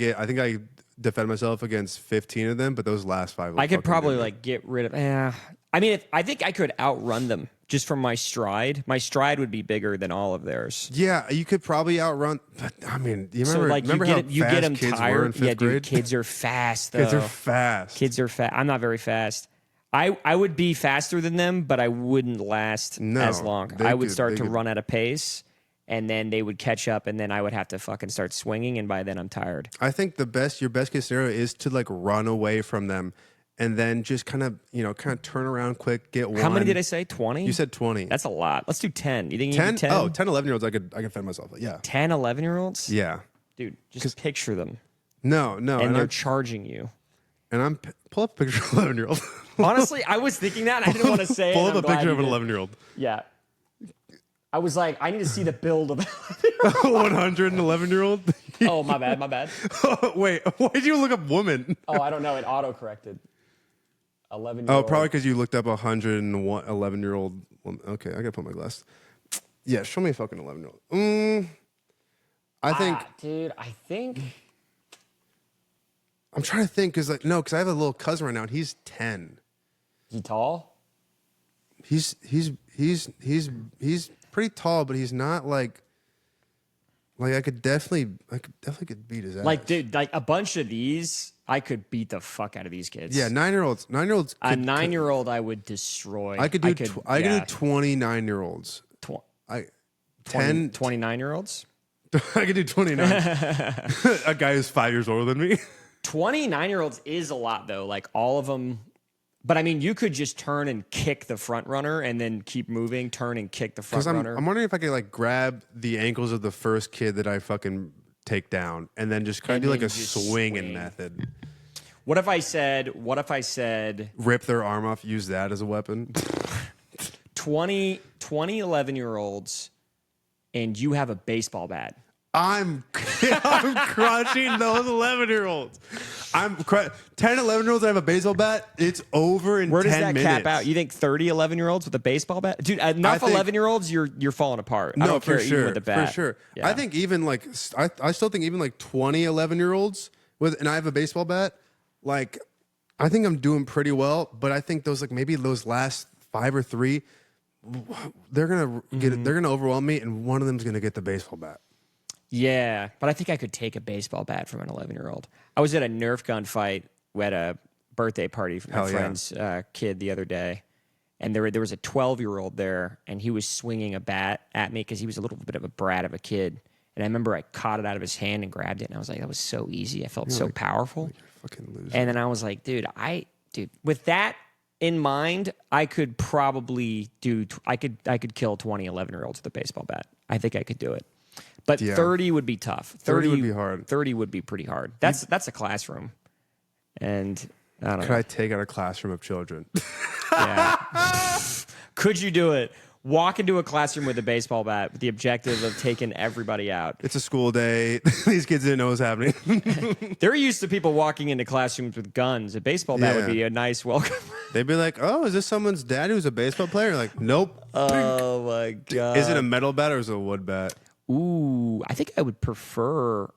defend myself against 15 of them, but those last 5. I could probably like get rid of. I mean, I think I could outrun them just from my stride. My stride would be bigger than all of theirs. Yeah, you could probably outrun. But I mean, you remember? So like you get them tired. Yeah, dude, kids are fast. Though. Kids are fast. Kids are fast. I'm not very fast. I would be faster than them, but I wouldn't last as long. I would start to run at a pace, and then they would catch up, and then I would have to fucking start swinging, and by then I'm tired. I think your best case scenario is to like run away from them, and then just kind of turn around quick, get one. How many did I say? 20? You said 20. That's a lot. Let's do 10. You think 10? You do 10? Oh, 10, 11-year-olds, I could fend myself. Yeah. 10, 11-year-olds? Yeah. Dude, just picture them. No. And they're charging you. And pull up a picture of an 11-year-old. Honestly, I was thinking that. I didn't want to say it. Pull up a picture of an 11-year-old. Yeah. I was like, I need to see the build of 111-year-old? Oh, my bad. Wait, why did you look up woman? Oh, I don't know. It auto-corrected. 11-year-old. Oh, probably because you looked up 111-year-old. Okay, I got to put my glass. Yeah, show me a fucking 11-year-old. I think... Dude, I think... I'm trying to think, because I have a little cousin right now, and he's 10. Is he tall? He's pretty tall, but he's not like I could definitely could beat his ass. Like, dude, like a bunch of these, I could beat the fuck out of these kids. Yeah, 9-year-olds. 9-year-olds. A 9-year-old, I would destroy. I could do 29-year-olds. 29-year-olds. I could do 29. A guy who's 5 years older than me. 29-year-olds is a lot though. Like all of them. But I mean, you could just turn and kick the front runner and then keep moving, turn and kick the front runner. I'm wondering if I could like grab the ankles of the first kid that I fucking take down and then just kind of do like a swinging method. What if I said rip their arm off, use that as a weapon? 20 11-year-olds and you have a baseball bat. I'm crushing those 11-year-olds. 10, 11-year-olds that have a baseball bat, it's over in 10 minutes. Where does that cap out? You think 30 11-year-olds with a baseball bat? Dude, enough 11-year-olds, you're falling apart. I don't care even with the bat. For sure. Yeah. I think even like, I still think even like 20 11-year-olds and I have a baseball bat, like, I think I'm doing pretty well, but I think those, like, maybe those last 5 or 3, they're going to overwhelm me, and one of them's going to get the baseball bat. Yeah, but I think I could take a baseball bat from an 11-year-old. I was at a Nerf gun fight at a birthday party for my friend's kid the other day, and there was a 12-year-old there, and he was swinging a bat at me because he was a little bit of a brat of a kid. And I remember I caught it out of his hand and grabbed it, and I was like, that was so easy. I felt so powerful. You're a fucking loser. And then I was like, dude, with that in mind, I could probably I could kill 20 11-year-olds with a baseball bat. I think I could do it. But 30 would be tough. 30 would be hard. 30 would be pretty hard. That's a classroom. And I don't know. Could I take out a classroom of children? Yeah. Could you do it? walk into a classroom with a baseball bat with the objective of taking everybody out. It's a school day. These kids didn't know what was happening. They're used to people walking into classrooms with guns. A baseball bat would Yeah. be a nice welcome. They'd be like, "Oh, is this someone's dad who's a baseball player?" Like, nope. Oh my god! Is it a metal bat or is it a wood bat? Ooh, I think I would prefer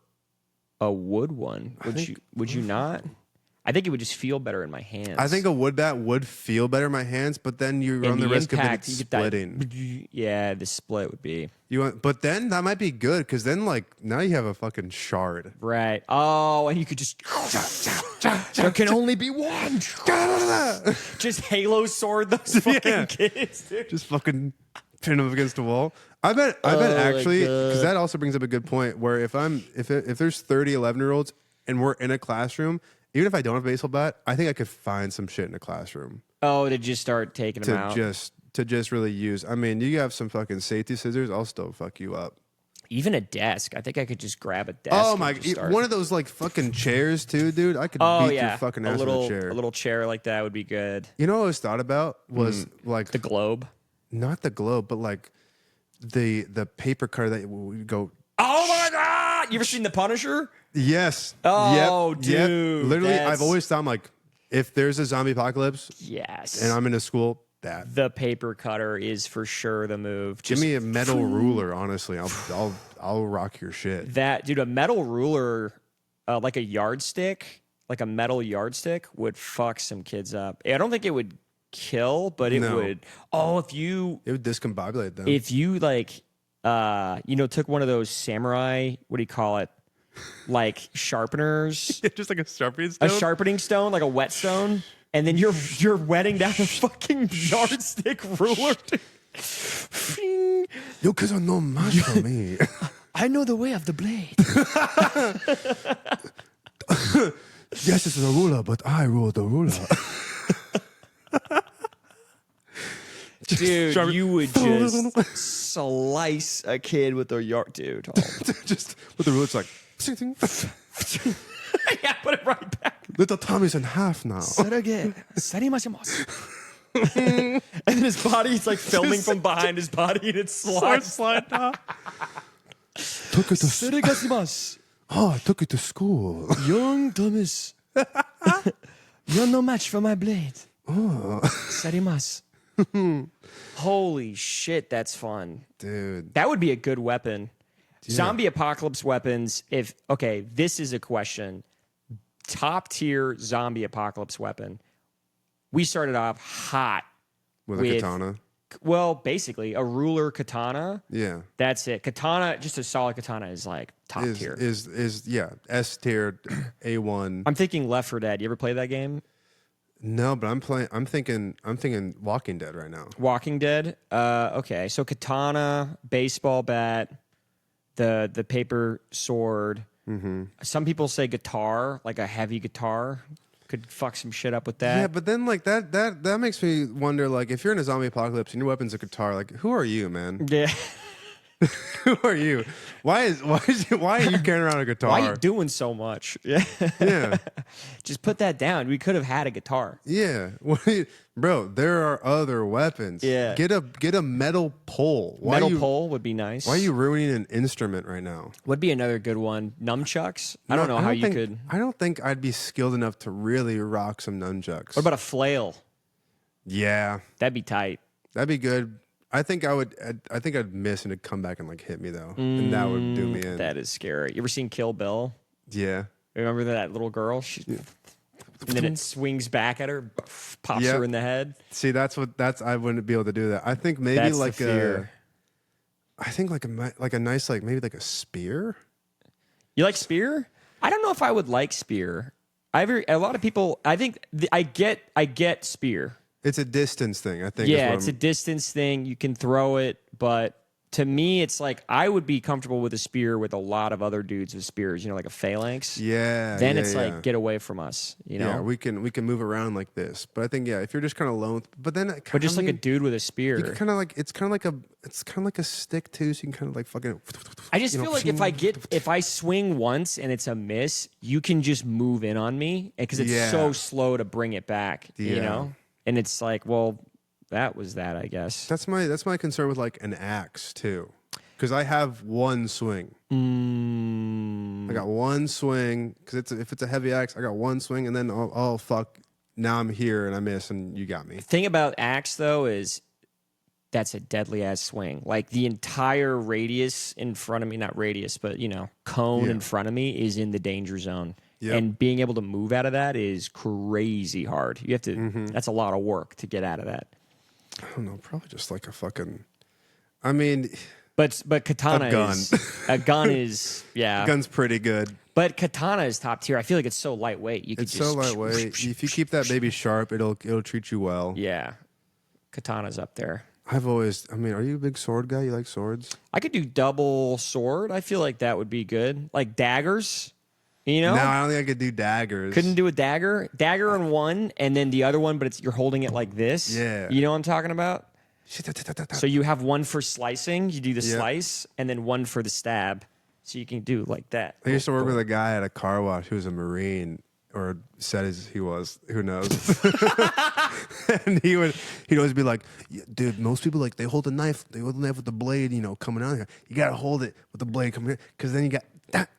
a wood one. Would you not? I think it would just feel better in my hands. I think a wood bat would feel better in my hands, but then you run And the risk impact, of it you get that- splitting. Yeah, the split would be But then that might be good because then like now you have a fucking shard. right. Oh, and you could just there can only be one. Just Halo sword those fucking Yeah. kids, dude. Just fucking pin them against the wall. I bet my actually God. because that also brings up a good point where if there's 30 11-year-olds and we're in a classroom, even if I don't have a baseball bat, I think I could find some shit in a classroom Oh, to just start taking them out. to just really use. I mean, you have some fucking safety scissors, I'll still fuck you up. Even a desk. I think I could just grab a desk. Oh and my! just start. One of those like fucking chairs too, dude. I could Oh beat yeah, your fucking a ass with little a chair. a little chair like that would be good. You know what I was thought about was like The globe. not the globe, but like the paper cutter that would go. Oh my god! You ever seen The Punisher? Yes. Oh, Yep. dude, Literally, that's- I've always thought like, if there's a zombie apocalypse Yes. and I'm in a school, that The paper cutter is for sure the move. give Just me a metal ruler. Honestly, I'll rock your shit. that, dude. A metal ruler, like a yardstick, like a metal yardstick, would fuck some kids up. I don't think it would kill, but it No. would. Oh, if you It would discombobulate them. like, took one of those samurai. What do you call it? Like sharpeners. Just like a sharpie A stone. sharpening stone, like a whetstone, and then you're wetting down a fucking yardstick ruler. You kids are no match for me. I know the way of the blade. Yes, this is a ruler, but I rule the ruler. Dude, sharp- you would just slice a kid with a yard, dude. Oh. Just with the ruler, it's like. Sing, sing. Yeah, put it right back. Little Tommy's in half now. That again. And then his body, it's like filming from behind his body, and it slides. Took it to I took it to school. Young Thomas, you're no match for my blade. Sarimas. Holy shit, that's fun. Dude. That would be a good weapon. Zombie apocalypse weapons. This is a question. Top tier zombie apocalypse weapon. We started off hot With a katana. Well, basically a ruler katana. Yeah. That's it. Katana, just a solid katana is like top tier. Is S tier A1. I'm thinking Left 4 Dead. You ever play that game? No, but I'm thinking Walking Dead right now. Walking Dead. Okay, so katana, baseball bat, the paper sword. Mm-hmm. Some people say guitar, like a heavy guitar, could fuck some shit up with that. Yeah, but then like that makes me wonder, like, if you're in a zombie apocalypse and your weapon's a guitar, like, who are you, man? Yeah. Who are you? Why are you carrying around a guitar? Why are you doing so much? Yeah. Yeah. Just put that down. We could have had a guitar. Yeah. Bro, there are other weapons. Yeah. Get a metal pole. Metal pole would be nice. Why are you ruining an instrument right now? Would be another good one. Nunchucks. I don't know how you could. I don't think I'd be skilled enough to really rock some nunchucks. What about a flail? Yeah. That'd be tight. That'd be good. I think I'd miss and it'd come back and like hit me though. And that would do me in. That is scary. You ever seen Kill Bill? Yeah. Remember that little girl? And then it swings back at her, pops Yep. her in the head. See, I wouldn't be able to do that. I think maybe That's like the fear. a nice like maybe like a spear. You like spear? I don't know if I would like spear. A lot of people. I think I get spear. It's a distance thing, I think. Yeah, it's a distance thing. You can throw it, but to me, it's like I would be comfortable with a spear with a lot of other dudes with spears. You know, like a phalanx. Yeah. Then yeah, it's yeah. like get away from us. You know. Yeah, we can move around like this. But I think if you're just kind of alone, but then but just like a dude with a spear. you kind of like it's kind of like a stick too, so you can kind of like fucking. I just feel like if I swing once and it's a miss, you can just move in on me because it's Yeah. so slow to bring it back. You Yeah. know, and it's like, well, that was that, I guess. That's my concern with like an axe too, because I have one swing. I got one swing because if it's a heavy axe, I got one swing, and then oh fuck, now I'm here and I miss and you got me. Thing about axe though is that's a deadly ass swing. Like the entire radius in front of me, not radius, but cone in front of me is in the danger zone. Yep. And being able to move out of that is crazy hard. You have to. That's a lot of work to get out of that. I don't know, probably just like a fucking. I mean, but katana a gun. A gun is a gun's pretty good. But katana is top tier. I feel like it's so lightweight. It's so lightweight. If you keep that baby sharp, it'll treat you well. Yeah, katana's up there. I mean, are you a big sword guy? You like swords? I could do double sword. I feel like that would be good. Like daggers, No, I don't think I could do daggers. Couldn't do a dagger. Dagger on one, and then the other one, but you're holding it like this. Yeah. You know what I'm talking about? So you have one for slicing. You do the slice, and then one for the stab. So you can do like that. I used to work with a guy at a car wash who was a Marine, or said he was. Who knows? And he'd always be like, "Dude, most people like they hold the knife. They hold the knife with the blade, coming out here. You gotta hold it with the blade coming here, because then you got that.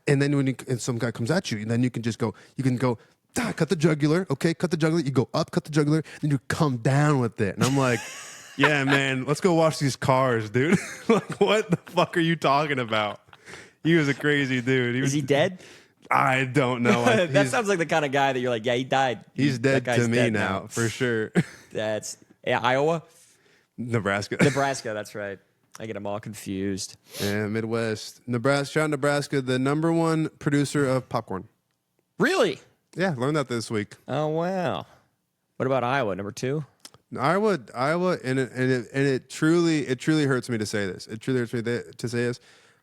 And then and some guy comes at you, and then you can just go. You can go, cut the jugular. Okay, cut the jugular. You go up, cut the jugular. Then you come down with it. And I'm like, yeah, man, let's go wash these cars, dude. Like, what the fuck are you talking about? He was a crazy dude. Is he dead? I don't know. That sounds like the kind of guy that you're like, yeah, he died. He's dead to me now, for sure. That's Iowa? Nebraska. Nebraska, that's right. I get them all confused. Yeah, Midwest. Nebraska, shout out Nebraska, the #1 producer of popcorn. Really? Yeah, learned that this week. Oh, wow. What about Iowa, #2? Iowa, and it truly hurts me to say this. It truly hurts me to say this.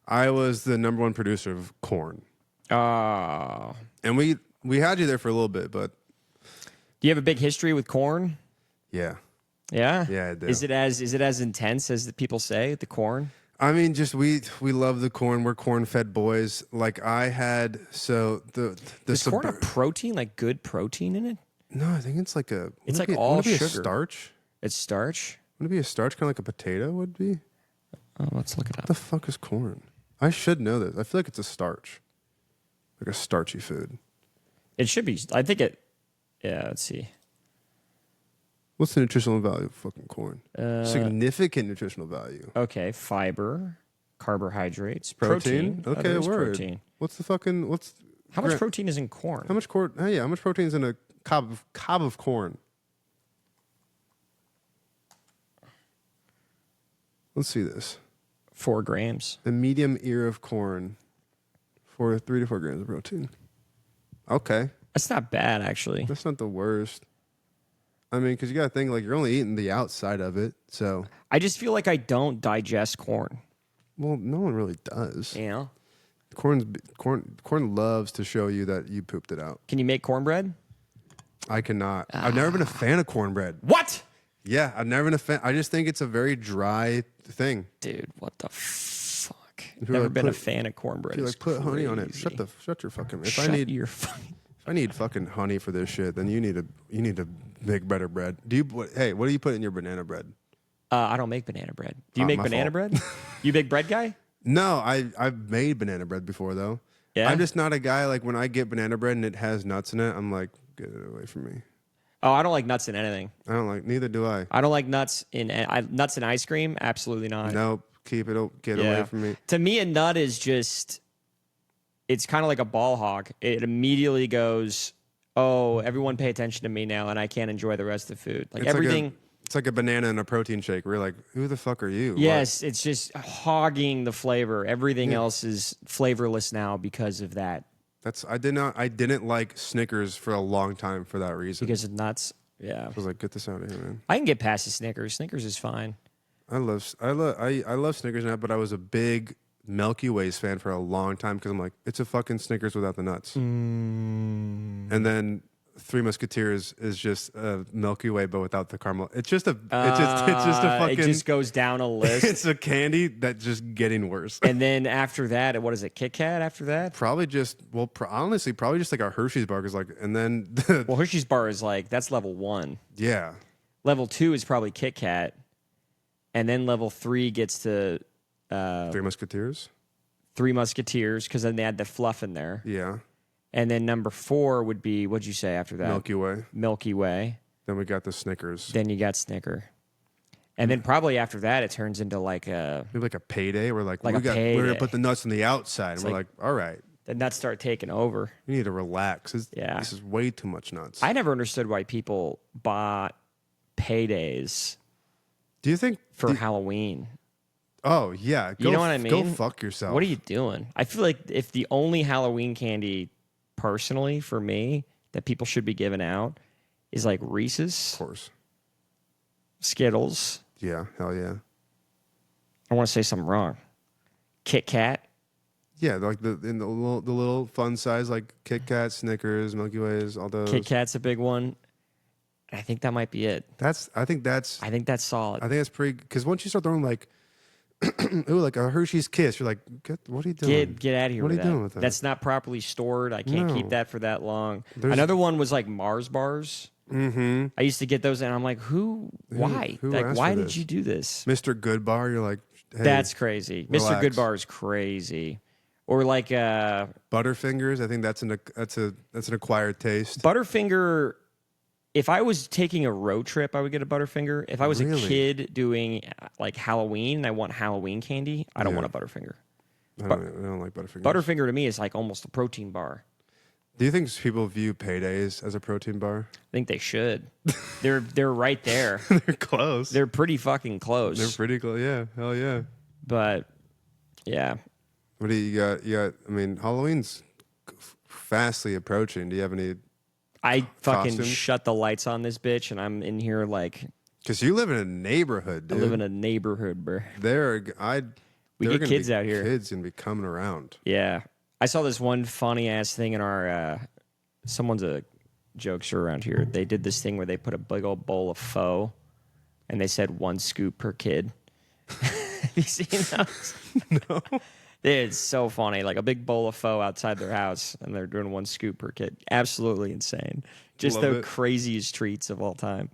Iowa's the #1 producer of corn. Oh. And we had you there for a little bit, but do you have a big history with corn? Yeah. Yeah? Yeah, I do. Is it as intense as the people say, the corn? I mean, just we love the corn. We're corn-fed boys. Like I had Is corn a protein, like good protein in it? No, I think it's like a. It's like all sugar. A starch. It's starch. Wouldn't it be a starch, kind of like a potato would be? Oh, let's look it up. What the fuck is corn? I should know this. I feel like it's a starch, like a starchy food. It should be. I think it. Yeah. Let's see. What's the nutritional value of fucking corn? Significant nutritional value. Okay, fiber, carbohydrates, protein. protein. Okay, there's word. Protein. How much protein is in corn? How much corn? Oh, yeah, how much protein is in a cob of corn? Let's see this. 4 grams. A medium ear of corn, 3 to 4 grams of protein. Okay, That's not bad, actually. that's not the worst. I mean, because you got to think like you're only eating the outside of it, so. I just feel like I don't digest corn. Well, no one really does. You know? Corn loves to show you that you pooped it out. Can you make cornbread? I cannot. I've never been a fan of cornbread. What? Yeah, I've never been a fan. I just think it's a very dry thing. Dude, what the fuck? You're Never like, been a fan of cornbread. You're It's like, put honey on it. crazy. Shut your fucking. If Shut your fucking. if I need fucking honey for this shit, then you need to make better bread. What do you put in your banana bread? I don't make banana bread. Do you make my banana fault. bread? You big bread guy? No, I've made banana bread before though. Yeah? I'm just not a guy like when I get banana bread and it has nuts in it. I'm like, get it away from me. Oh, I don't like nuts in anything. I don't like. Neither do I. I don't like nuts in nuts in ice cream. Absolutely not. Nope. Keep it. Get away from me. To me, a nut is just. It's kind of like a ball hog. It immediately goes, oh, everyone pay attention to me now, and I can't enjoy the rest of the food. Like It's everything. It's like a banana and a protein shake. We're like, who the fuck are you? Yes, it's just hogging the flavor. Everything else is flavorless now because of that. I didn't like Snickers for a long time for that reason. Because of nuts. Yeah. I was like, get this out of here, man. I can get past the Snickers. Snickers is fine. I love Snickers now, but I was a big Milky Ways fan for a long time because I'm like, it's a fucking Snickers without the nuts. And then Three Musketeers is just a Milky Way but without the caramel. It's just a fucking. It just goes down a list. It's a candy that's just getting worse. And then after that, what is it? Kit Kat after that? Probably just honestly, probably just like a Hershey's bar is like, and then Well, Hershey's bar is like that's level 1. yeah. Level 2 is probably Kit Kat, and then level 3 gets to Three Musketeers. Three Musketeers because then they had the fluff in there. Yeah. And then number 4 would be, what'd you say after that? Milky Way. Milky Way. Then we got the Snickers. Then you got Snicker. And then probably after that, it turns into like a Maybe like a Payday. We're like, Like we're a gonna Payday. put the nuts on the outside. And we're like- like, all right, the nuts start taking over. you need to relax. Yeah. This is way too much nuts. I never understood why people bought paydays Do you think for Halloween. Oh yeah, You know what I Go mean? fuck yourself. What are you doing? I feel like if the only Halloween candy, personally for me, that people should be giving out is like Reese's, Of course. Skittles. Yeah. Hell yeah. I want to say something wrong. Kit Kat. Yeah, like the little fun size like Kit Kat, Snickers, Milky Ways, all those. Kit Kat's a big one. I think that might be it. I think that's solid. I think that's pretty. Because once you start throwing like, ooh, like a Hershey's Kiss, you're like, what are you doing? Get out of here. What are with you that. doing with that? That's not properly stored. I can't keep No. that for that long. There's- Another one was like Mars bars. Mm-hmm. I used to get those, and I'm like, why? who Like, asked why for did this? you do this? Mr. Good Bar, you're like, hey, That's crazy. Mr. relax. Good Bar is crazy. Or like Butterfingers. I think that's an acquired taste. Butterfinger. If I was taking a road trip, I would get a Butterfinger. If I was a Really? kid doing like Halloween and I want Halloween candy, I don't Yeah. want a Butterfinger. I don't like Butterfingers. Butterfinger to me is like almost a protein bar. Do you think people view paydays as a protein bar? I think they should. They're right there. They're close. They're pretty fucking close. They're pretty close. Yeah. Hell yeah. But yeah, What do you got? You got. I mean, Halloween's fastly approaching. Do you have any? I fucking Costumes? shut the lights on this bitch, and I'm in here like Because you live in a neighborhood, I dude. live in a neighborhood, bro. We there are get gonna kids be out here. Kids gonna be coming around. Yeah, I saw this one funny ass thing in our. Someone's a jokester around here. They did this thing where they put a big old bowl of pho, and they said 1 scoop per kid. Have you seen those? No. It's so funny. Like a big bowl of pho outside their house, and they're doing 1 scoop per kid. Absolutely insane. Just Love the it. craziest treats of all time.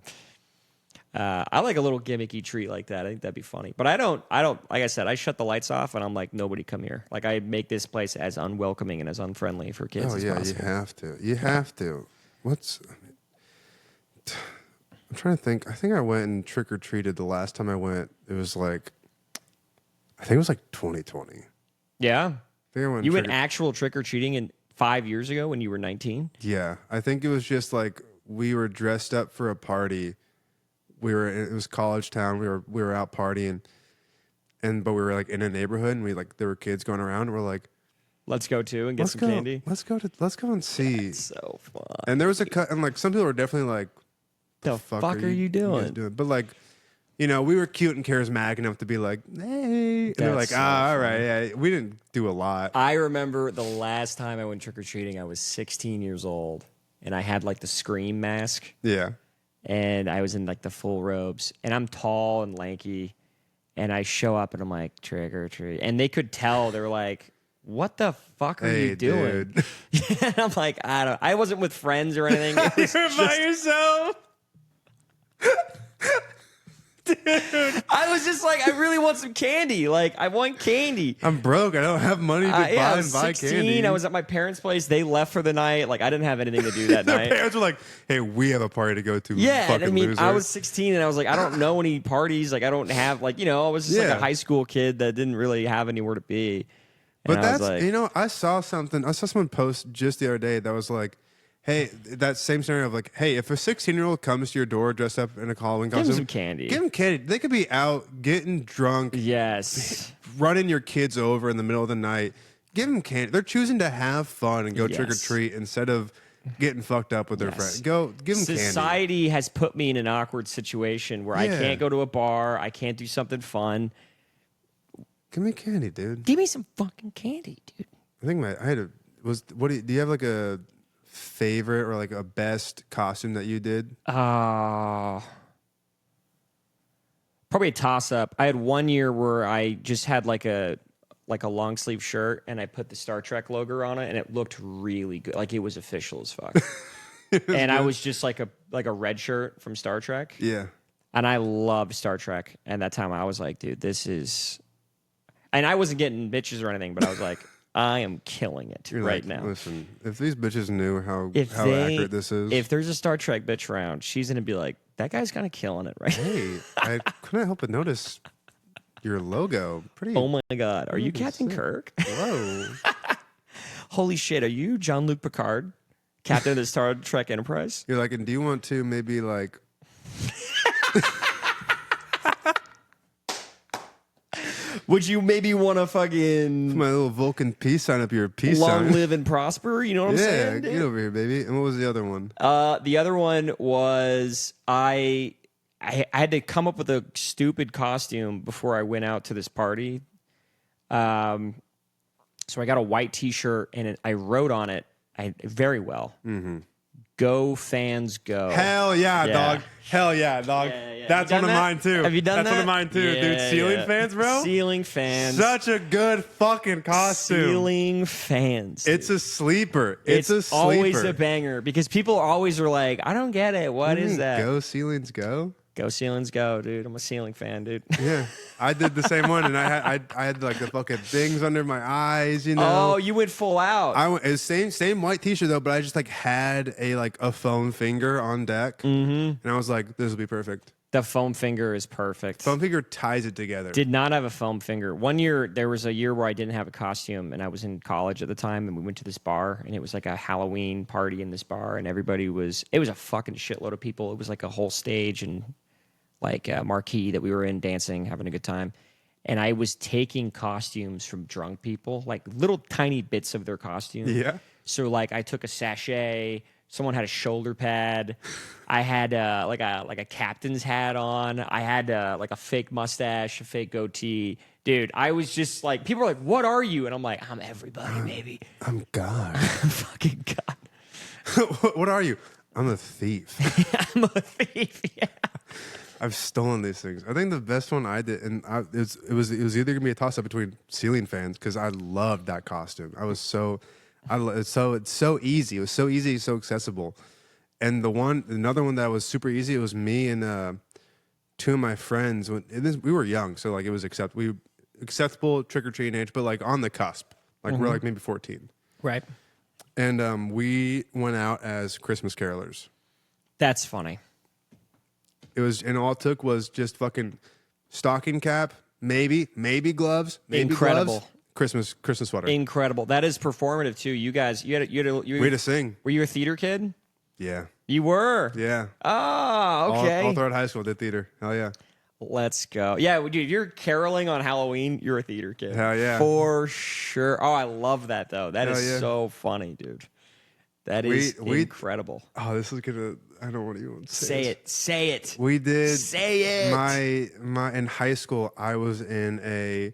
I like a little gimmicky treat like that. I think that'd be funny. But I don't. Like I said, I shut the lights off, and I'm like, nobody come here. Like I make this place as unwelcoming and as unfriendly for kids Oh as yeah, possible. you have to. You have to. I'm trying to think. I think I went and trick or treated the last time I went. It was like, I think it was like 2020. Yeah. I think I went. You went trick or- actual trick or treating in 5 years ago when you were 19. Yeah, I think it was just like we were dressed up for a party. It was college town. We were out partying, but we were like in a neighborhood, and there were kids going around. And we're like, Let's go to and get let's some go, candy. let's go and see. So fun. And there was and like some people were definitely like, The fuck are you guys doing? But like, we were cute and charismatic enough to be like, hey, and they're like, That's so all right, yeah. We didn't do a lot. I remember the last time I went trick or treating, I was 16 years old, and I had like the Scream mask, Yeah, and I was in like the full robes, and I'm tall and lanky, and I show up and I'm like trick or treat, and they could tell. They were like, "What the fuck are hey, you doing?" dude. And I'm like, I wasn't with friends or anything. It was You're by yourself. I was just like, I really want some candy. Like, I want candy. I'm broke. I don't have money to Yeah, I buy was and buy 16. candy. I was at my parents' place. They left for the night. Like, I didn't have anything to do that Their night. parents were like, "Hey, we have a party to go to." Yeah, and fucking I mean, loser. I was 16, and I was like, I don't know any parties. Like, I don't have I was just like Yeah. a high school kid that didn't really have anywhere to be. And But I was that's like, I saw someone post just the other day that was like, hey, that same scenario of like, hey, if a 16-year-old comes to your door dressed up in a Halloween give costume, them some candy. give them candy. They could be out getting drunk, Yes. running your kids over in the middle of the night. Give them candy. They're choosing to have fun and go trick or Yes. treat instead of getting fucked up with their Yes. friends. Go give them candy. Society has put me in an awkward situation where I Yeah. can't go to a bar. I can't do something fun. Give me candy, dude. Give me some fucking candy, dude. I think do you have like a favorite or like a best costume that you did? Probably a toss up. I had one year where I just had like a long sleeve shirt and I put the Star Trek logo on it and it looked really good. Like it was official as fuck. And I was just like a red shirt from Star Trek. Yeah. And I loved Star Trek. And that time I was like, dude, this is. And I wasn't getting bitches or anything, but I was like, I am killing it You're right like, now. listen, if these bitches knew how They, accurate this is. if there's a Star Trek bitch around, she's going to be like, that guy's kind of killing it right Hey, I couldn't help but notice your logo. Pretty. Oh my God. Are you pretty Captain sick. Kirk? Whoa. Holy shit. Are you Jean-Luc Picard? Captain of the Star Trek Enterprise? You're like, and do you want to maybe like. Would you maybe want to fucking My little Vulcan peace sign up your peace long sign. live and prosper? You know what I'm Yeah, saying? get Dude? over here, baby. And what was the other one? The other one was I had to come up with a stupid costume before I went out to this party. So I got a white T-shirt and I wrote on it very well. Mm-hmm. Go fans, go! Hell yeah, dog. Hell yeah, dog. Yeah. That's You done one of that? mine too. Have you done That's one that? of mine too, Yeah, dude. Ceiling fans, bro. Ceiling fans. Such a good fucking costume. Ceiling fans. It's a sleeper. It's a sleeper. always a banger because people always are like, I don't get it. What is that? Go ceilings, go. Go ceilings, go, dude. I'm a ceiling fan, dude. Yeah, I did the same one, and I had like the fucking things under my eyes, you know. Oh, you went full out. I went it's same white T-shirt though, but I just like had a foam finger on deck, and I was like, this will be perfect. The foam finger is perfect. Foam finger ties it together. Did not have a foam finger. One year, there was a year where I didn't have a costume, and I was in college at the time, and we went to this bar, and it was like a Halloween party in this bar, and it was a fucking shitload of people. It was like a whole stage and like a marquee that we were in dancing, having a good time. And I was taking costumes from drunk people, like little tiny bits of their costume. Yeah. So like I took a sachet. Someone had a shoulder pad. I had like a captain's hat on. I had like a fake mustache, a fake goatee. Dude, I was just like, people were like, "What are you?" And I'm like, "I'm everybody, baby. I'm God. I'm fucking God. What are you? I'm a thief. I'm a thief." Yeah. I've stolen these things. I think the best one I did, and it was either gonna be a toss up between ceiling fans because I loved that costume. It's so easy. It was so easy, so accessible. And another one that was super easy. It was me and two of my friends. We were young, so like it was acceptable trick or treating age, but like on the cusp. Like we're like maybe 14, Right. and we went out as Christmas carolers. That's funny. And all it took was just fucking stocking cap, maybe gloves, maybe Incredible. gloves, Christmas sweater. Incredible. That is performative too. You guys, you had We had to sing. Were you a theater kid? Yeah. You were. Yeah. Oh, okay. All throughout high school, did theater. Hell yeah. Let's go. Yeah, dude, you're caroling on Halloween. You're a theater kid. Hell yeah. For sure. Oh, I love that though. That is yeah. so funny, dude. That is incredible. Oh, this is gonna. I don't want to even Say it. Say it. We did. Say it. My in high school, I was in a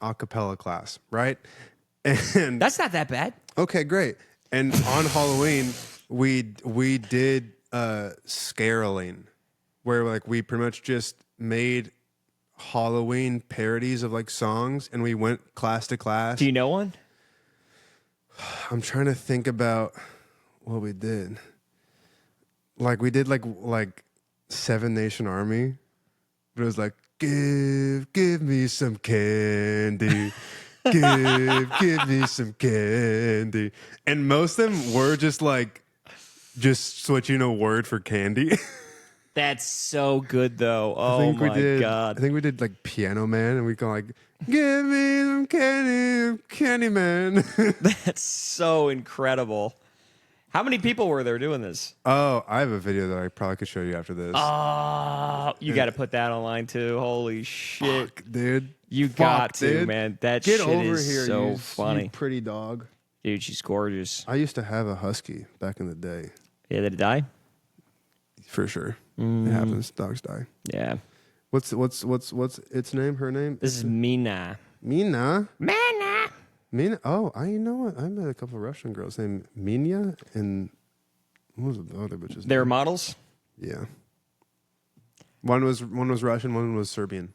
a cappella class, right? And That's not that bad. okay, great. And on Halloween, we did scaroling, where like we pretty much just made Halloween parodies of like songs, and we went class to class. Do you know one? I'm trying to think about what we did. Like we did like Seven Nation Army, but it was like give me some candy, give me some candy, and most of them were just switching a word for candy. That's so good though. Oh my God. I think we did like Piano Man, and we go like give me some candy man. That's so incredible. How many people were there doing this? Oh, I have a video that I probably could show you after this. Oh, you got to put that online too. Holy shit. Fuck, dude. You got to, man. That Get shit over is here, so you funny. pretty dog. Dude, she's gorgeous. I used to have a husky back in the day. Yeah, did it die? For sure. It happens. Dogs die. Yeah. What's its name? Her name? This is Mina. Mina. Mina. Mina. Oh, you know what? I met a couple of Russian girls named Minya and what was the other bitch's They're name? models? Yeah. One was Russian, one was Serbian.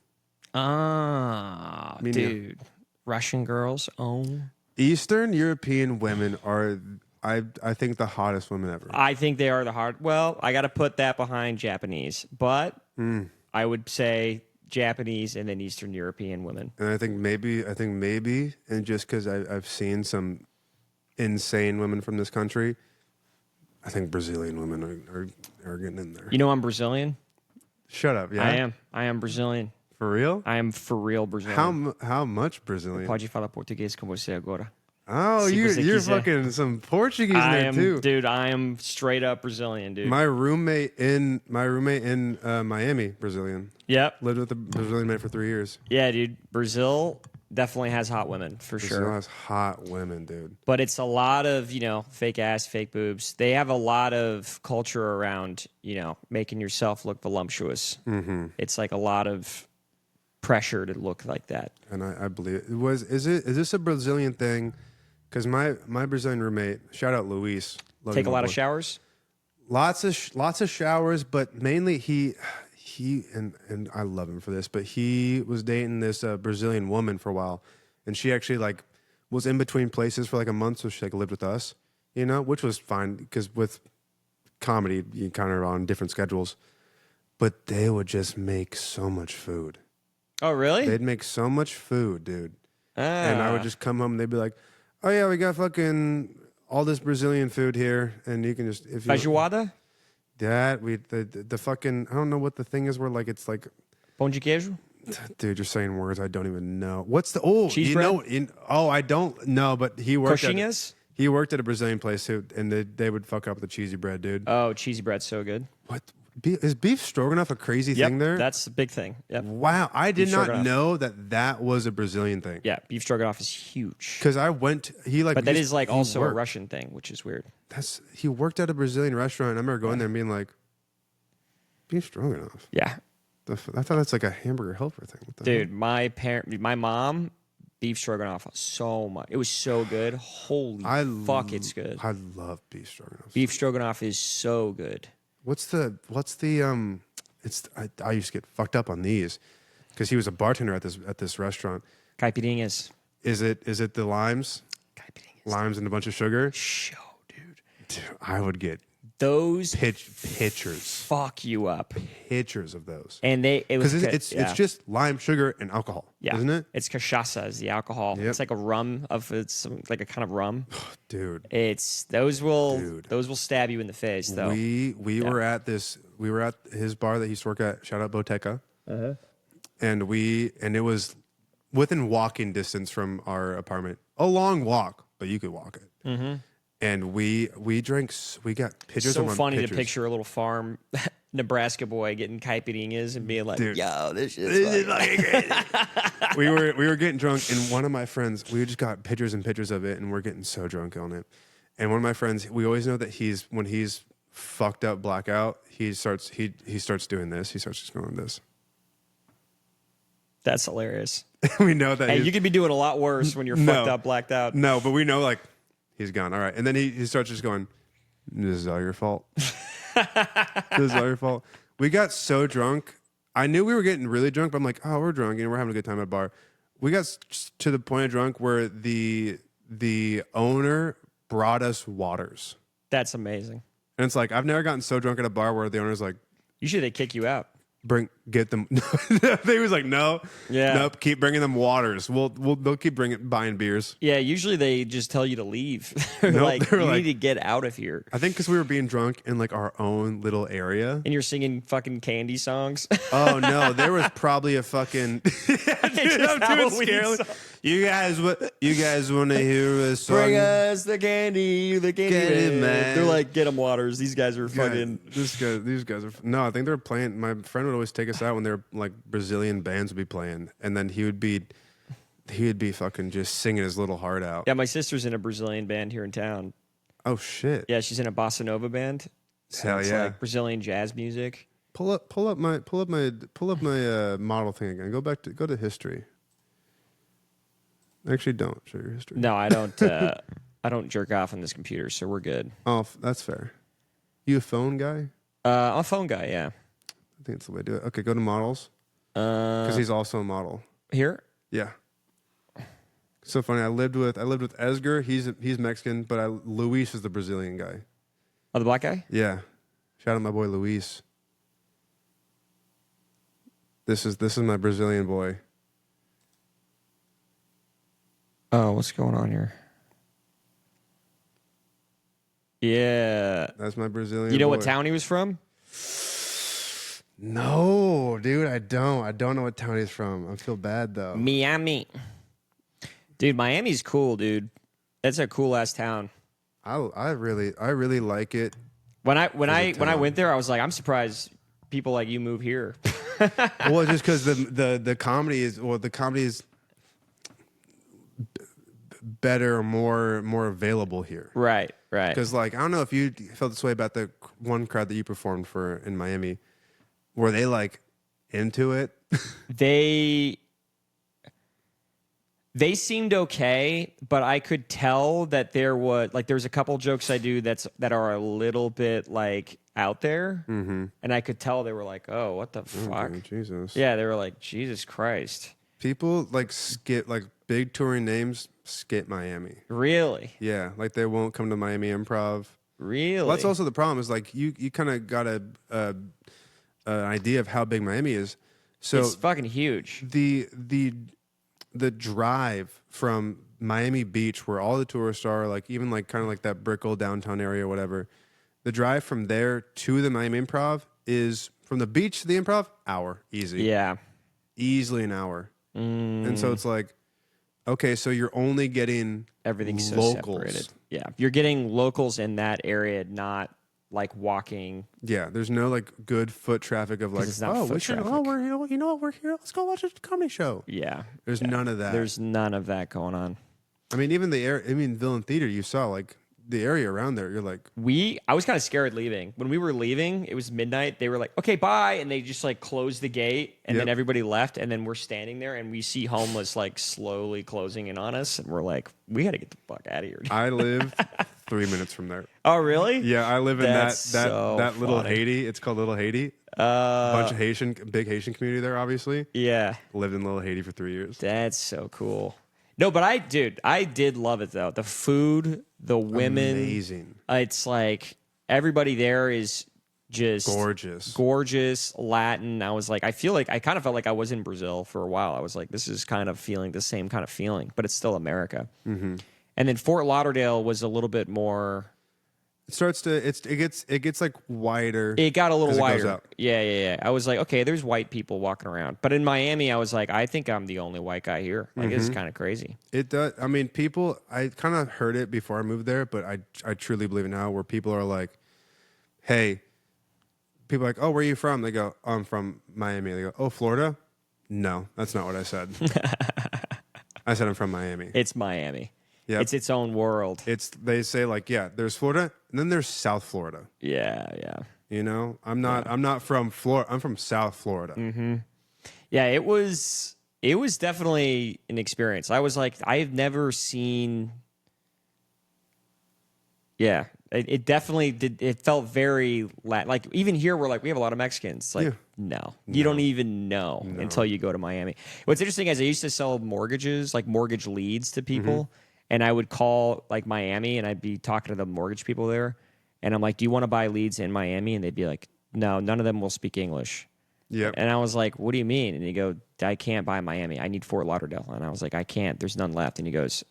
Ah, Mina. dude. Russian girls. Oh. Eastern European women are I think the hottest women ever. I think they are the hard. Well, I got to put that behind Japanese, but I would say Japanese and then Eastern European women. And I think maybe, and just because I've seen some insane women from this country, I think Brazilian women are getting in there. You know, I'm Brazilian. Shut up. Yeah, I am Brazilian. For real? I am for real Brazilian. How much Brazilian? Pode falar português com você agora. Oh, Se você you're quiser. fucking some Portuguese in there too. Dude, I am straight up Brazilian, dude. My roommate in Miami, Brazilian. Yep. Lived with a Brazilian man for 3 years. Yeah, dude. Brazil definitely has hot women for Brazil sure. has hot women, dude. But it's a lot of, fake ass, fake boobs. They have a lot of culture around, making yourself look voluptuous. Mm-hmm. It's like a lot of pressure to look like that. And I believe it. Is this a Brazilian thing? Because my Brazilian roommate, shout out Luis. Take a lot of showers? Lots of showers, but mainly he and I love him for this, but he was dating this Brazilian woman for a while, and she actually was in between places for a month, so she lived with us, which was fine because with comedy you kind of on different schedules, but they would just make so much food. Oh, really? They'd make so much food, dude, and I would just come home and they'd be like, "Oh yeah, we got fucking all this Brazilian food here, and you can just if you." Feijoada? That the fucking I don't know what the thing is where it's like Pão de queijo? dude, you're saying words I don't even know. What's the cheese bread? I don't know, but he worked at a Brazilian place too, and they would fuck up the cheesy bread, dude. Oh, cheesy bread's so good. What is beef stroganoff a crazy thing there? That's a big thing. Yep. Wow, I did Beef not stroganoff. know that was a Brazilian thing. Yeah, beef stroganoff is huge. Because I went, But that is he also a worked. Russian thing, which is weird. He worked at a Brazilian restaurant. I remember going there and being like, beef stroganoff. Yeah. I thought that's like a hamburger helper thing. What the Dude, my mom, beef stroganoff so much. It was so good. Holy fuck, it's good. I love beef stroganoff. Beef stroganoff is so good. What's the I used to get fucked up on these because he was a bartender at this restaurant. Caipirinhas. Is it the limes? Caipirinhas. Limes and a bunch of sugar? Show, dude. Dude, I would get Those pictures. fuck you up. Pictures of those. And it's just lime, sugar, and alcohol. yeah. Isn't it? It's cachaça is the alcohol. Yep. It's like a rum it's like a kind of rum. Dude. Those will stab you in the face though. We were at his bar that he used to work at. Shout out Boteca. Uh-huh. And it was within walking distance from our apartment. A long walk, but you could walk it. Mm-hmm. And we drank. We got pictures. So of funny pictures. to picture a little farm Nebraska boy getting caipirinhas and being like, Dude. "Yo, this shit's fucking great." we were getting drunk, and one of my friends, we just got pictures and pictures of it, and we're getting so drunk on it. And one of my friends, we always know that when he's fucked up blackout, he starts doing this. He starts just going this. That's hilarious. We know that. Hey, you could be doing a lot worse when you're fucked up, blacked out. No, but we know he's gone. All right, and then he starts just going. This is all your fault. This is all your fault. We got so drunk. I knew we were getting really drunk, but I'm like, oh, we're drunk and we're having a good time at a bar. We got to the point of drunk where the owner brought us waters. That's amazing. And it's like, I've never gotten so drunk at a bar where the owner's like, Usually they kick you out. get them. They was like, no, Yeah. nope, keep bringing them waters. They'll keep buying beers. Yeah, usually they just tell you to leave. No, like, they're you like- need to get out of here. I think because we were being drunk in our own little area. And you're singing fucking candy songs. Oh no, there was probably a fucking. Dude, I'm doing Halloween scary. song. You guys want to hear a song? Bring us the candy Candy man. They're like, get them waters. These guys are fucking. These guys are. No, I think they're playing. My friend would always take us out when they were Brazilian bands would be playing, and then he would be fucking just singing his little heart out. Yeah, my sister's in a Brazilian band here in town. Oh shit. Yeah, she's in a bossa nova band. So Hell it's yeah. like Brazilian jazz music. Pull up my model thing again. Go to history. Actually, don't show your history. No, I don't. I don't jerk off on this computer, so we're good. Oh, that's fair. You a phone guy? I'm a phone guy. Yeah. I think that's the way to do it. Okay, go to models because he's also a model. Here. Yeah. So funny. I lived with Edgar. He's Mexican, but Luis is the Brazilian guy. Oh, the black guy? Yeah. Shout out my boy Luis. This is my Brazilian boy. Oh, what's going on here? Yeah. That's my Brazilian You know boy. what town he was from? No, dude, I don't. I don't know what town he's from. I feel bad though. Miami. Dude, Miami's cool, dude. That's a cool ass town. I really like it. When I went there, I was like, I'm surprised people like you move here. Well, just because the comedy is better or more available here. Right. Because like I don't know if you felt this way about the one crowd that you performed for in Miami. Were they like into it? They seemed okay, but I could tell that there was a couple jokes I do that are a little bit like out there, and I could tell they were like, "Oh, what the fuck?" Okay, Jesus. Yeah, they were like, "Jesus Christ." People like skip like big touring names skip Miami. Really? Yeah, like they won't come to Miami Improv. Really? Well, that's also the problem. Is like you kind of got an idea of how big Miami is. So it's fucking huge. The drive from Miami Beach, where all the tourists are, like even like kind of like that Brickell downtown area or whatever, the drive from there to the Miami Improv is from the beach to the Improv, hour, easy. Yeah. Easily an hour. And so it's like, okay, so you're only getting Everything's locals. so separated. Yeah. You're getting locals in that area, not like walking. Yeah, there's no like good foot traffic of like, it's not oh, foot we should, traffic. oh, we're you know what, we're here. Let's go watch a comedy show. Yeah. There's none of that. There's none of that going on. I mean, even Villain Theater, you saw like the area around there. You're like, I was kind of scared leaving. When we were leaving, it was midnight. They were like, okay, bye. And they just like closed the gate and then everybody left. And then we're standing there and we see homeless like slowly closing in on us. And we're like, we got to get the fuck out of here. I live 3 minutes from there. Oh, really? Yeah, I live in That's that so little funny. Haiti. It's called Little Haiti. Bunch of big Haitian community there, obviously. Yeah. Lived in Little Haiti for 3 years. That's so cool. No, but I did love it though. The food, the women. Amazing. It's like everybody there is just gorgeous, Latin. I was like, I kind of felt like I was in Brazil for a while. I was like, this is kind of feeling the same kind of feeling, but it's still America. Mm-hmm. And then Fort Lauderdale was a little bit more. It gets like wider. It got a little wider. Goes up. Yeah. I was like, okay, there's white people walking around. But in Miami, I was like, I think I'm the only white guy here. Like, This is kind of crazy. It does. I mean, I kind of heard it before I moved there, but I truly believe it now, where people are like, hey, people are like, oh, where are you from? They go, oh, I'm from Miami. They go, oh, Florida? No, that's not what I said. I said I'm from Miami. It's Miami. Yep. It's its own world. They say like, yeah, there's Florida and then there's South Florida. Yeah. You know, I'm not from Florida. I'm from South Florida. Mm-hmm. Yeah, it was definitely an experience. I was like, I've never seen. Yeah, it definitely did. It felt very like even here we're like we have a lot of Mexicans. It's like no, you don't even know until you go to Miami. What's interesting is I used to sell mortgages, like mortgage leads to people. And I would call like Miami and I'd be talking to the mortgage people there. And I'm like, do you want to buy leads in Miami? And they'd be like, no, none of them will speak English. Yep. And I was like, what do you mean? And he go, I can't buy Miami. I need Fort Lauderdale. And I was like, I can't. There's none left. And he goes,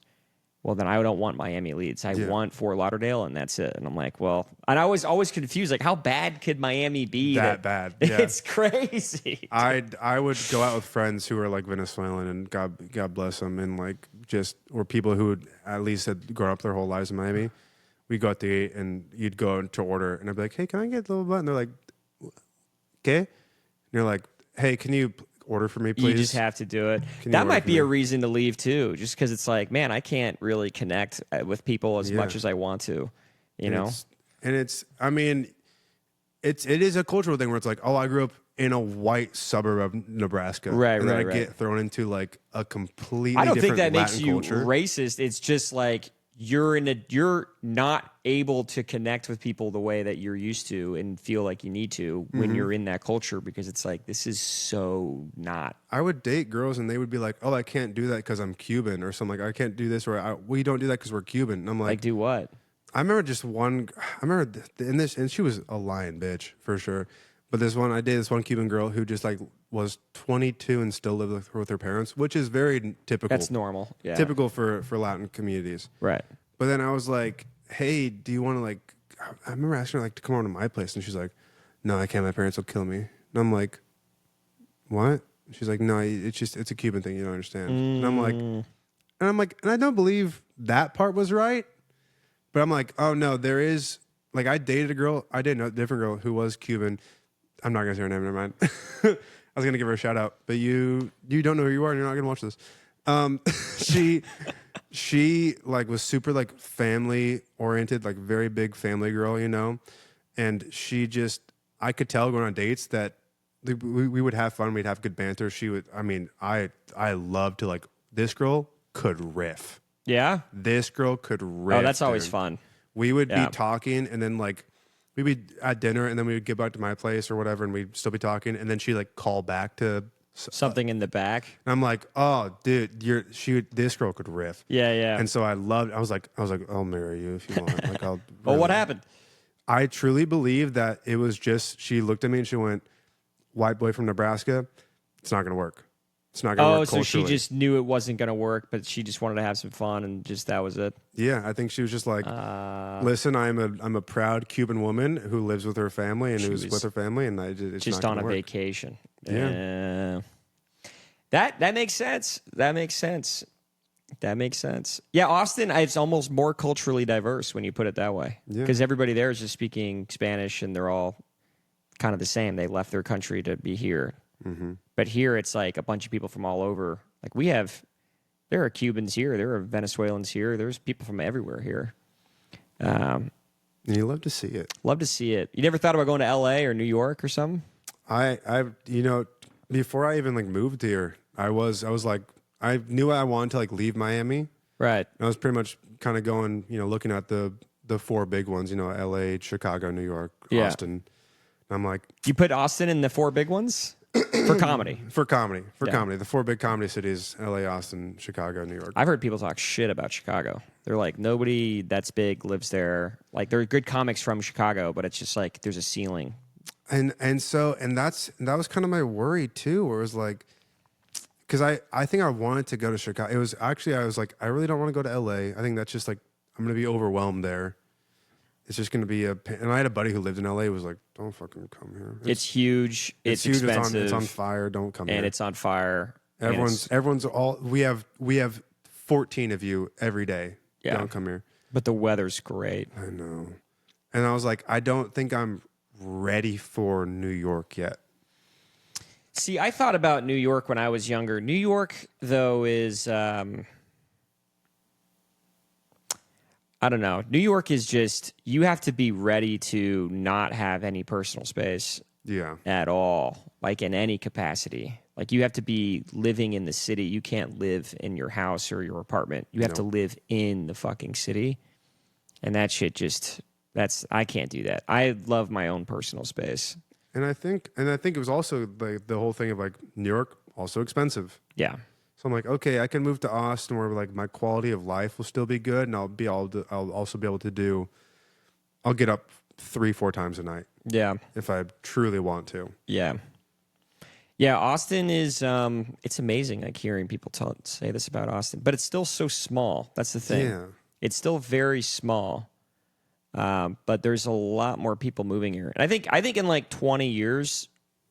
well, then I don't want Miami leads. I want Fort Lauderdale and that's it. And I'm like, well, and I was always confused. Like, how bad could Miami be? That bad. Yeah. It's crazy. I would go out with friends who were like Venezuelan and God bless them, and like or people who would at least had grown up their whole lives in Miami. We'd go out to eat and you'd go to order and I'd be like, hey, can I get a little bit? And they're like, okay. And you're like, hey, can you order for me, please? You just have to do it. That might be a reason to leave too, just because it's like, man, I can't really connect with people as much as I want to, you know? I mean, it is a cultural thing where it's like, oh, I grew up in a white suburb of Nebraska. Right, and then I right. get thrown into like a completely I don't think different that makes Latin you culture. racist. It's just like you're not able to connect with people the way that you're used to and feel like you need to when you're in that culture, because it's like, this is so not. I would date girls and they would be like, "Oh, I can't do that because I'm Cuban," or something. Like, "I can't do this," or "We don't do that because we're Cuban." And I'm Like, do what? I remember just one. I remember in this, and she was a lying bitch for sure. But I dated this one Cuban girl who just like was 22 and still lived with her parents, which is very typical. That's normal. Yeah. Typical for Latin communities. Right. But then I was like, "Hey, do you want to like?" I remember asking her like to come over to my place, and she's like, "No, I can't. My parents will kill me." And I'm like, "What?" She's like, "No, it's a Cuban thing. You don't understand." And I'm like, and I don't believe that part was right. But I'm like, oh no, there is, like, I dated a different girl who was Cuban. I'm not gonna say her name. Never mind. I was gonna give her a shout out, but you don't know who you are, and you're not gonna watch this. She like was super like family oriented, like very big family girl, you know. And I could tell going on dates that we would have fun, we'd have good banter. I love to like, this girl could riff. Yeah. This girl could riff. Oh, that's always dude. fun. We would be talking, and then like we'd be at dinner, and then we would get back to my place or whatever, and we'd still be talking, and then she like call back to Something in the back. and I'm like, oh, dude, this girl could riff. Yeah, yeah. And so I was like, I'll marry you if you want. Like, I'll. Well, what happened? I truly believe that it was just, she looked at me and she went, "White boy from Nebraska, it's not gonna work. It's not gonna work So she culturally." just knew it wasn't going to work, but she just wanted to have some fun, and just that was it. Yeah, I think she was just like, listen, I'm a proud Cuban woman who lives with her family and who's with her family, and it's just not on a work. vacation. Yeah. That makes sense. That makes sense. Yeah, Austin, it's almost more culturally diverse when you put it that way. Yeah. Because everybody there is just speaking Spanish, and they're all kind of the same. They left their country to be here. Mm-hmm. But here it's like a bunch of people from all over. Like there are Cubans here, there are Venezuelans here, there's people from everywhere here. And you love to see it. Love to see it. You never thought about going to LA or New York or something? Before I even like moved here, I was like, I knew I wanted to like leave Miami. Right. I was pretty much kind of going, looking at the four big ones, LA, Chicago, New York, Austin. And I'm like, you put Austin in the four big ones? For comedy. For comedy. The four big comedy cities: LA, Austin, Chicago, New York. I've heard people talk shit about Chicago. They're like, nobody that's big lives there. Like, there are good comics from Chicago, but it's just like there's a ceiling. And that was kind of my worry too, where it was like, because I think I wanted to go to Chicago. It was actually, I was like, I really don't want to go to LA. I think that's just like, I'm gonna be overwhelmed there. It's just going to be and I had a buddy who lived in LA who was like, "Don't fucking come here. It's huge. It's huge. Expensive. It's on fire. Don't come here." And it's on fire. Everyone's all, we have 14 of you every day. Yeah. Don't come here. But the weather's great. I know. And I was like, I don't think I'm ready for New York yet. See, I thought about New York when I was younger. New York, though, is I don't know. New York is just, you have to be ready to not have any personal space at all, like in any capacity. Like, you have to be living in the city. You can't live in your house or your apartment. You have to live in the fucking city. And that shit just, I can't do that. I love my own personal space. And I think it was also like the whole thing of like, New York, also expensive. Yeah. So I'm like, okay, I can move to Austin where like my quality of life will still be good, and I'll also be able to do. I'll get up 3-4 times a night. Yeah, if I truly want to. Yeah, yeah. Austin is it's amazing. Like hearing people say this about Austin, but it's still so small. That's the thing. Yeah, it's still very small. But there's a lot more people moving here, and I think in like 20 years,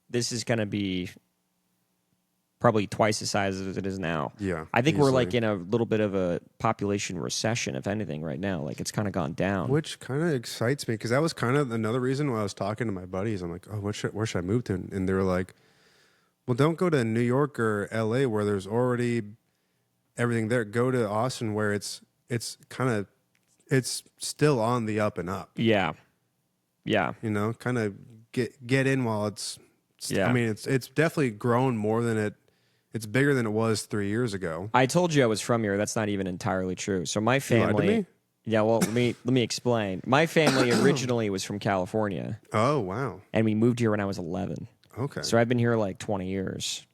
this is going to be probably twice the size as it is now. Yeah. I think easily. we're like in a little bit of a population recession, if anything, right now. Like it's kind of gone down. Which kind of excites me, because that was kind of another reason why I was talking to my buddies. I'm like, oh, where should I move to? And they were like, well, don't go to New York or LA where there's already everything there. Go to Austin where it's still on the up and up. Yeah. Yeah. Kind of get in while it's. Yeah. I mean, it's definitely grown more than it's bigger than it was 3 years ago. I told you I was from here. That's not even entirely true. So my family, Yeah, well, let me explain. My family originally was from California, Oh, wow. and we moved here when I was 11. Okay. So I've been here like 20 years.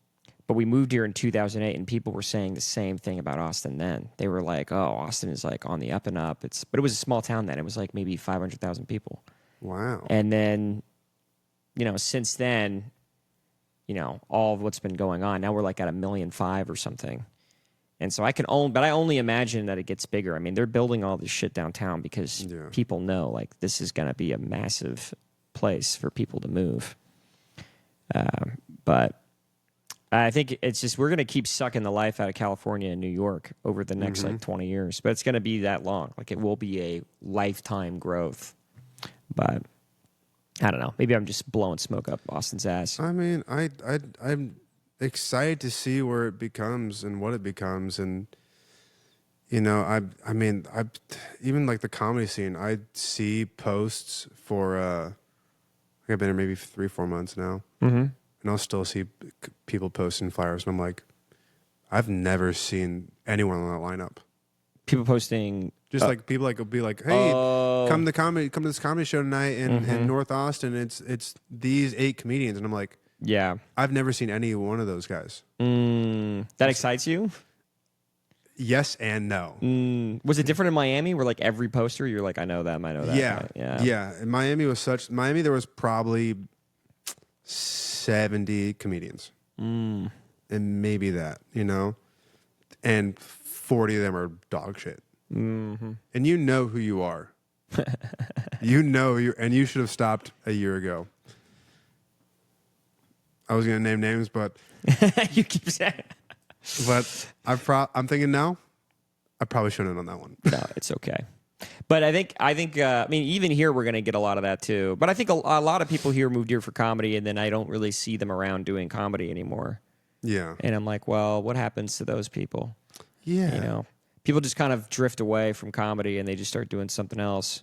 But we moved here in 2008, and people were saying the same thing about Austin then. They were like, "Oh, Austin is like on the up and up." But it was a small town then. It was like maybe 500,000 people. Wow. And then, since then, all of what's been going on. Now we're like at 1.5 million or something. And so I only imagine that it gets bigger. I mean, they're building all this shit downtown because people know like this is going to be a massive place for people to move. But I think it's just we're going to keep sucking the life out of California and New York over the next like 20 years. But it's going to be that long. Like it will be a lifetime growth. But I don't know. Maybe I'm just blowing smoke up Austin's ass. I mean, I'm excited to see where it becomes and what it becomes, and I mean, even like the comedy scene. I see posts for. I've been here maybe 3-4 months now, and I'll still see people posting flyers, and I'm like, I've never seen anyone on that lineup. People posting. Just like people like will be like, hey, come to this comedy show tonight in North Austin. It's these 8 comedians, and I'm like, yeah, I've never seen any one of those guys. That excites you? Yes and no. Was it different in Miami where like every poster you're like, I know them, I know that? Yeah. In Miami there was probably 70 comedians. And maybe that, and 40 of them are dog shit. And you know who you are. And you should have stopped a year ago. I was going to name names, but you keep saying. But I'm thinking now, I probably shouldn't have done that one. No, it's okay. But I think I mean, even here we're going to get a lot of that too. But I think a lot of people here moved here for comedy, and then I don't really see them around doing comedy anymore. Yeah. And I'm like, well, what happens to those people? Yeah. People just kind of drift away from comedy and they just start doing something else.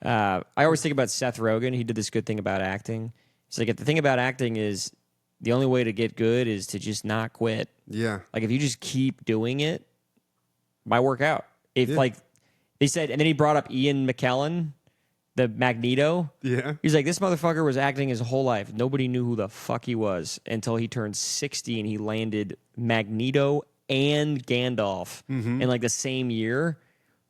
I always think about Seth Rogen. He did this good thing about acting. He's like, the thing about acting is the only way to get good is to just not quit. Yeah. Like if you just keep doing it, might work out. Like they said, and then he brought up Ian McKellen, the Magneto. Yeah. He's like, this motherfucker was acting his whole life. Nobody knew who the fuck he was until he turned 60 and he landed Magneto and Gandalf in like the same year.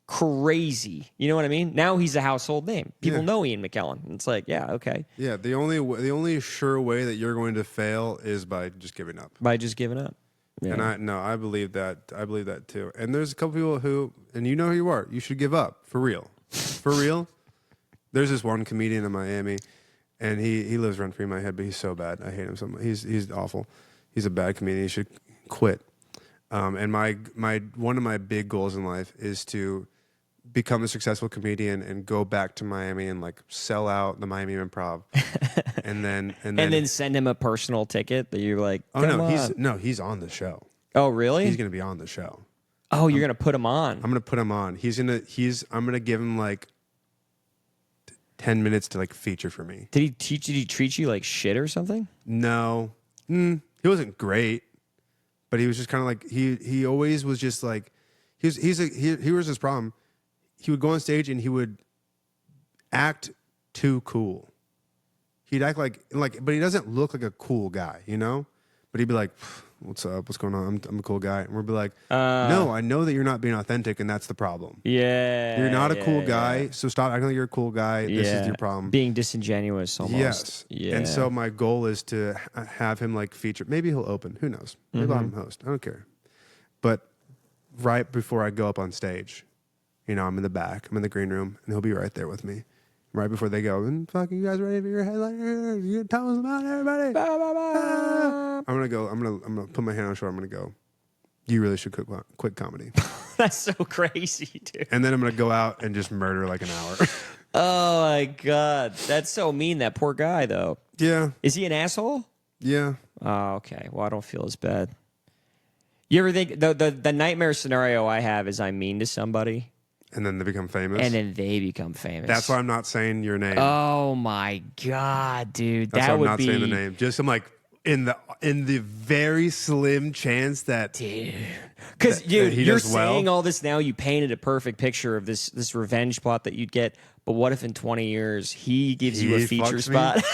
Crazy. You know what I mean? Now he's a household name. People know Ian McKellen. It's like, yeah, okay. Yeah, the only sure way that you're going to fail is by just giving up. By just giving up. Yeah. And I believe that. I believe that too. And there's a couple people who, and you know who you are. You should give up for real. For real. There's this one comedian in Miami, and he lives rent free in my head, but he's so bad. I hate him so much. He's awful. He's a bad comedian. He should quit. And my one of my big goals in life is to become a successful comedian and go back to Miami and like sell out the Miami Improv, and then send him a personal ticket that you're like, he's on the show. Oh, really? He's gonna be on the show. Oh, you're gonna put him on. I'm gonna put him on. I'm gonna give him like 10 minutes to like feature for me. Did he treat you like shit or something? No, he wasn't great, but he was just kind of like he always was just like here was his problem. He would go on stage and he would act too cool. He'd act like, but he doesn't look like a cool guy, But he'd be like, "What's up? What's going on? I'm a cool guy." And we'd be like, "No, I know that you're not being authentic, and that's the problem. Yeah, you're not a cool guy, so stop acting like you're a cool guy. This is your problem. Being disingenuous, almost. Yes. Yeah. And so my goal is to have him like feature. Maybe he'll open. Who knows? Maybe I'll have him host. I don't care. But right before I go up on stage, I'm in the back. I'm in the green room, and he'll be right there with me. Right before they go, and fuck, you guys ready for your headliner? You tell us about it, everybody. Bah, bah, bah. I'm gonna put my hand on his shoulder. I'm gonna go, you really should quit comedy. That's so crazy, dude. And then I'm gonna go out and just murder like an hour. Oh my God. That's so mean, that poor guy though. Yeah. Is he an asshole? Yeah. Oh, okay. Well, I don't feel as bad. You ever think the nightmare scenario I have is I'm mean to somebody, and then they become famous. and then they become famous. That's why I'm not saying your name. Oh my God, dude. That's that why I'm would not be saying the name. Just I'm like, in the very slim chance that Because dude, he you're does well. saying all this now. You painted a perfect picture of this revenge plot that you'd get. But what if in 20 years he gives you a He feature fucks spot?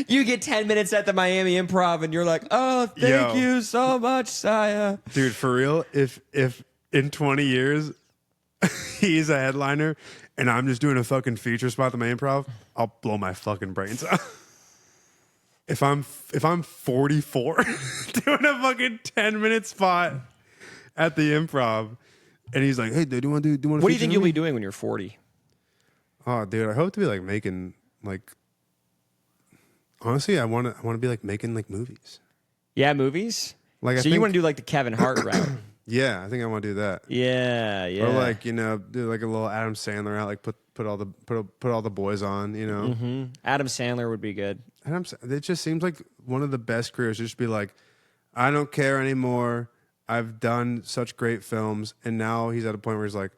You get 10 minutes at the Miami Improv, and you're like, "Oh, thank you so much, Saya." Dude, for real, if in 20 years he's a headliner and I'm just doing a fucking feature spot at the Improv, I'll blow my fucking brains out. If I'm 44 doing a fucking 10-minute spot at the Improv, and he's like, "Hey, dude, do you want to do? What do you think you'll be doing when you're 40? Oh, dude, I hope to be like making like. Honestly, I want to be like making like movies. Yeah, movies. Like, so you want to do like the Kevin Hart route? Yeah, I think I want to do that. Yeah. Or like, you know, do like a little Adam Sandler out, like put all the boys on, you know. Mm-hmm. Adam Sandler would be good. It just seems like one of the best careers. Just be like, I don't care anymore. I've done such great films, and now he's at a point where he's like,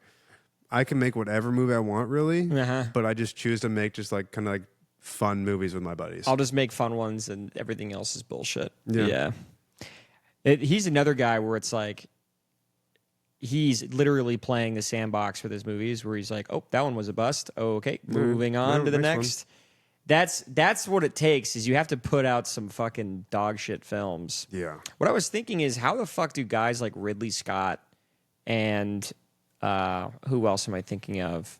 I can make whatever movie I want, really, but I just choose to make just like kind of like fun movies with my buddies. I'll just make fun ones, and everything else is bullshit. Yeah. He's another guy where it's like he's literally playing the sandbox with his movies, where he's like, "Oh, that one was a bust. Oh, okay, moving on to the next." That's what it takes. Is you have to put out some fucking dog shit films. Yeah. What I was thinking is, how the fuck do guys like Ridley Scott and who else am I thinking of?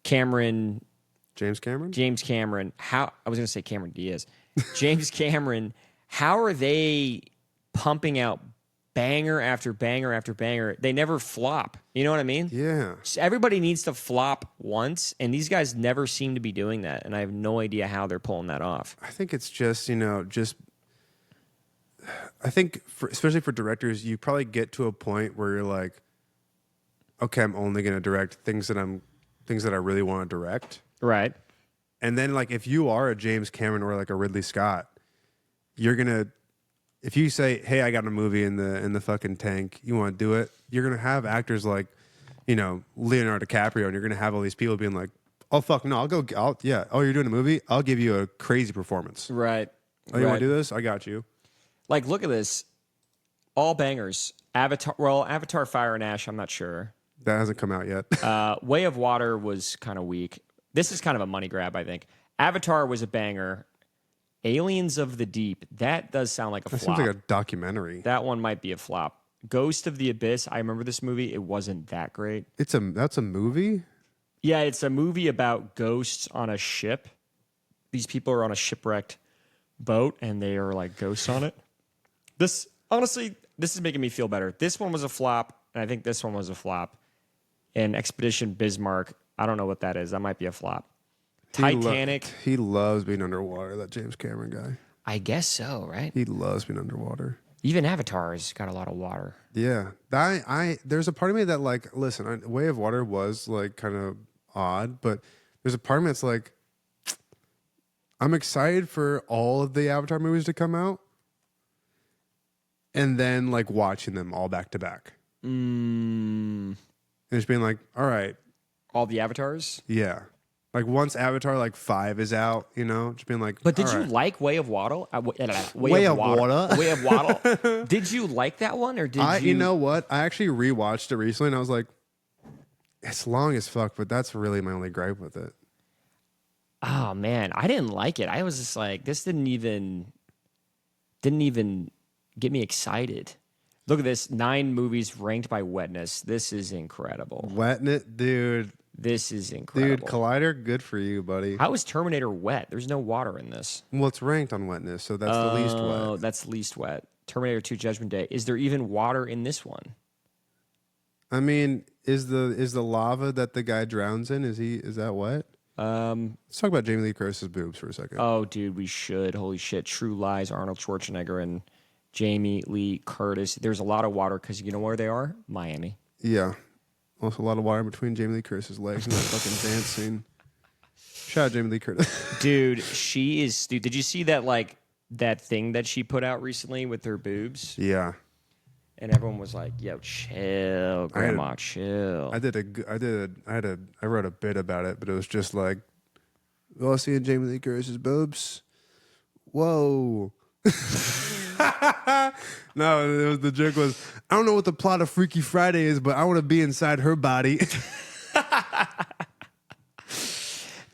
James Cameron? James Cameron. How I was going to say Cameron Diaz. James Cameron. How are they pumping out banger after banger after banger? They never flop. You know what I mean? Yeah. So everybody needs to flop once, and these guys never seem to be doing that, and I have no idea how they're pulling that off. I think it's just, you know, I think especially for directors, you probably get to a point where you're like, okay, I'm only going to direct things that I really want to direct. Right. And then like if you are a James Cameron or like a Ridley Scott, if you say, "Hey, I got a movie in the fucking tank, you want to do it?" You're gonna have actors like, you know, Leonardo DiCaprio, and you're gonna have all these people being like, "Oh fuck no, oh you're doing a movie? I'll give you a crazy performance." Right. Oh, you want to do this? I got you. Like, look at this. All bangers. Avatar Fire and Ash, I'm not sure. That hasn't come out yet. Way of Water was kind of weak. This is kind of a money grab, I think. Avatar was a banger. Aliens of the Deep, that does sound like a flop. That seems like a documentary. That one might be a flop. Ghost of the Abyss, I remember this movie. It wasn't that great. That's a movie? Yeah, it's a movie about ghosts on a ship. These people are on a shipwrecked boat, and they are like ghosts on it. This is making me feel better. This one was a flop, and I think this one was a flop. And Expedition Bismarck, I don't know what that is. That might be a flop. Titanic. He loves being underwater, that James Cameron guy. I guess so, right? He loves being underwater. Even Avatar has got a lot of water. Yeah. There's a part of me that like, listen, Way of Water was like kind of odd, but there's a part of me that's like, I'm excited for all of the Avatar movies to come out and then like watching them all back to back. And just being like, all right. All the Avatars? Yeah. Like once Avatar like 5 is out, you know, just being like. But did you like Way of Water? Way of Water. Did you like that one, or did you? You know what? I actually rewatched it recently, and I was like, it's long as fuck, but that's really my only gripe with it. Oh man, I didn't like it. I was just like, this didn't even get me excited. Look at this, 9 movies ranked by wetness. This is incredible. Wetting it, dude. This is incredible. Dude, Collider, good for you, buddy. How is Terminator wet? There's no water in this. Well, it's ranked on wetness, so that's the least wet. Oh, that's least wet. Terminator 2 Judgment Day. Is there even water in this one? I mean, is the lava that the guy drowns in, is that wet? Let's talk about Jamie Lee Curtis's boobs for a second. Oh, dude, we should. Holy shit. True Lies, Arnold Schwarzenegger and Jamie Lee Curtis. There's a lot of water because you know where they are? Miami. Yeah. Also a lot of water between Jamie Lee Curtis's legs in that fucking dance scene. Shout out Jamie Lee Curtis. Dude, she is... Dude, did you see that thing that she put out recently with her boobs? Yeah. And everyone was like, yo, chill, grandma, chill. I wrote a bit about it, but it was just like, well, seeing Jamie Lee Curtis's boobs, whoa. No, the joke was, I don't know what the plot of Freaky Friday is, but I want to be inside her body.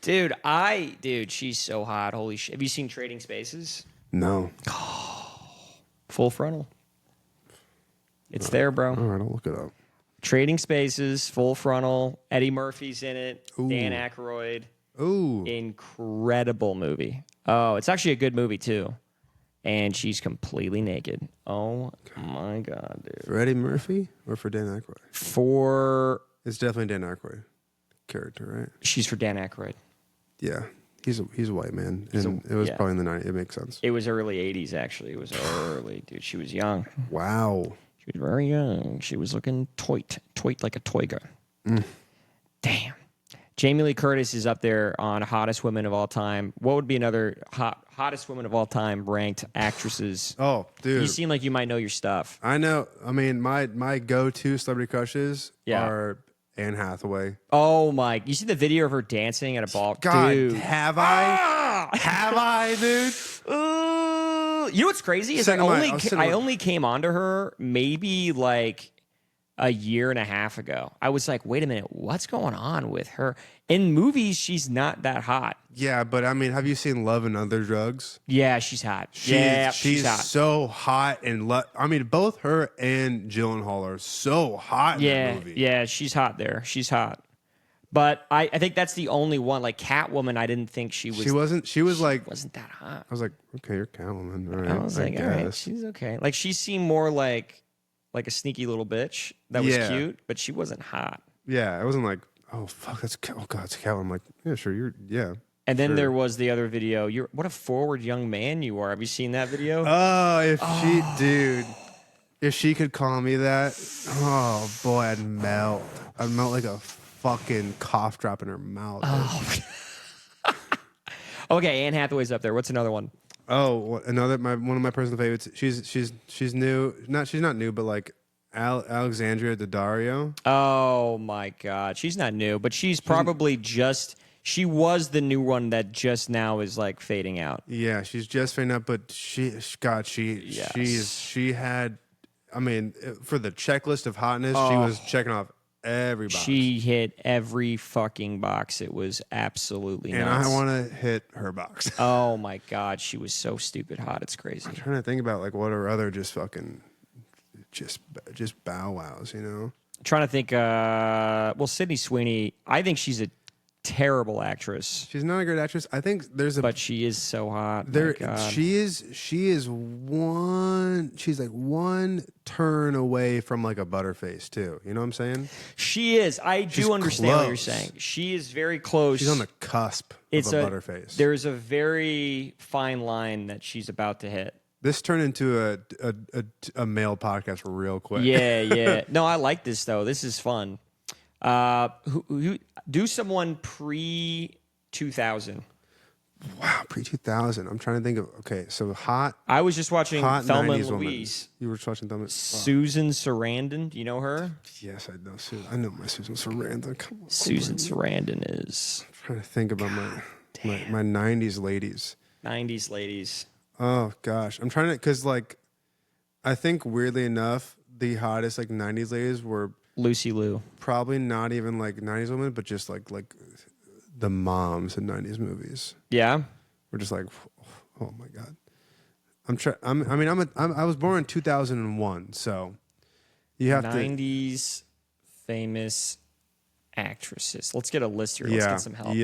Dude, she's so hot. Holy shit. Have you seen Trading Spaces? No. Full Frontal. It's there, bro. All right, I'll look it up. Trading Spaces, Full Frontal. Eddie Murphy's in it. Ooh. Dan Aykroyd. Ooh. Incredible movie. Oh, it's actually a good movie, too. And she's completely naked. Oh, my God, dude. For Eddie Murphy or for Dan Aykroyd? It's definitely Dan Aykroyd character, right? She's for Dan Aykroyd. Yeah. He's a white man. And it was probably in the 90s. It makes sense. It was early 80s, actually. It was early, dude. She was young. Wow. She was very young. She was looking toit like a toy gun. Damn. Jamie Lee Curtis is up there on hottest women of all time. What would be another hottest women of all time ranked actresses? Oh, dude. You seem like you might know your stuff. I know. I mean, my go-to celebrity crushes are Anne Hathaway. Oh, my. You see the video of her dancing at a ball? God, dude. have I? Have I, dude? You know what's crazy is I only came onto her maybe like a year and a half ago. I was like, wait a minute, what's going on with her? In movies, she's not that hot. Yeah, but I mean, have you seen Love and Other Drugs? Yeah, she's hot. She's hot. so hot and I mean, both her and Gyllenhaal are so hot in that movie. Yeah, she's hot there. She's hot. But I think that's the only one. Like Catwoman, I didn't think she was. She wasn't that hot. I was like, okay, you're Catwoman. All right, I was like, all right, she's okay. Like she seemed more like a sneaky little bitch that was cute, but she wasn't hot. Yeah, I wasn't like, oh fuck, it's Catwoman. I'm like, yeah, sure, And then there was the other video. What a forward young man you are. Have you seen that video? If she could call me that, oh boy, I'd melt. I'd melt like a fucking cough drop in her mouth. Oh. Okay, Anne Hathaway's up there. What's another one? Oh, one of my personal favorites. She's new. She's not new, but like Alexandria Daddario. Oh my God, she's not new, but she's probably she was the new one that just now is like fading out. Yeah, she's just fading out, but she had. I mean, for the checklist of hotness, she was checking off every box. She hit every fucking box. It was absolutely nuts. And I want to hit her box. Oh my God, she was so stupid hot. It's crazy. I'm trying to think about like what are other just fucking just bow wows, you know? I'm trying to think. Well, Sydney Sweeney, I think she's a terrible actress. She's not a great actress. I think but she is so hot. She's like one turn away from like a Butterface too. You know what I'm saying? She is. I do understand what you're saying. She is very close. She's on the cusp of a Butterface. There's a very fine line that she's about to hit. This turned into a male podcast real quick. Yeah. No, I like this though. This is fun. Who do someone pre-2000? Wow, pre-2000. I'm trying to think of. Okay, so hot. I was just watching Thelma and Louise. Woman. You were watching Thelma. Susan Sarandon. Do you know her? Yes, I know Susan. I know my Susan Sarandon. Come on, Susan Sarandon is. I'm trying to think about my 90s ladies. 90s ladies. Oh gosh, I'm trying to because like, I think weirdly enough, the hottest like 90s ladies were Lucy Liu. Probably not even like 90s women, but just like the moms in 90s movies. Yeah. We're just like, oh my God. I was born in 2001, so you have 90s famous actresses. Let's get a list here. Let's get some help.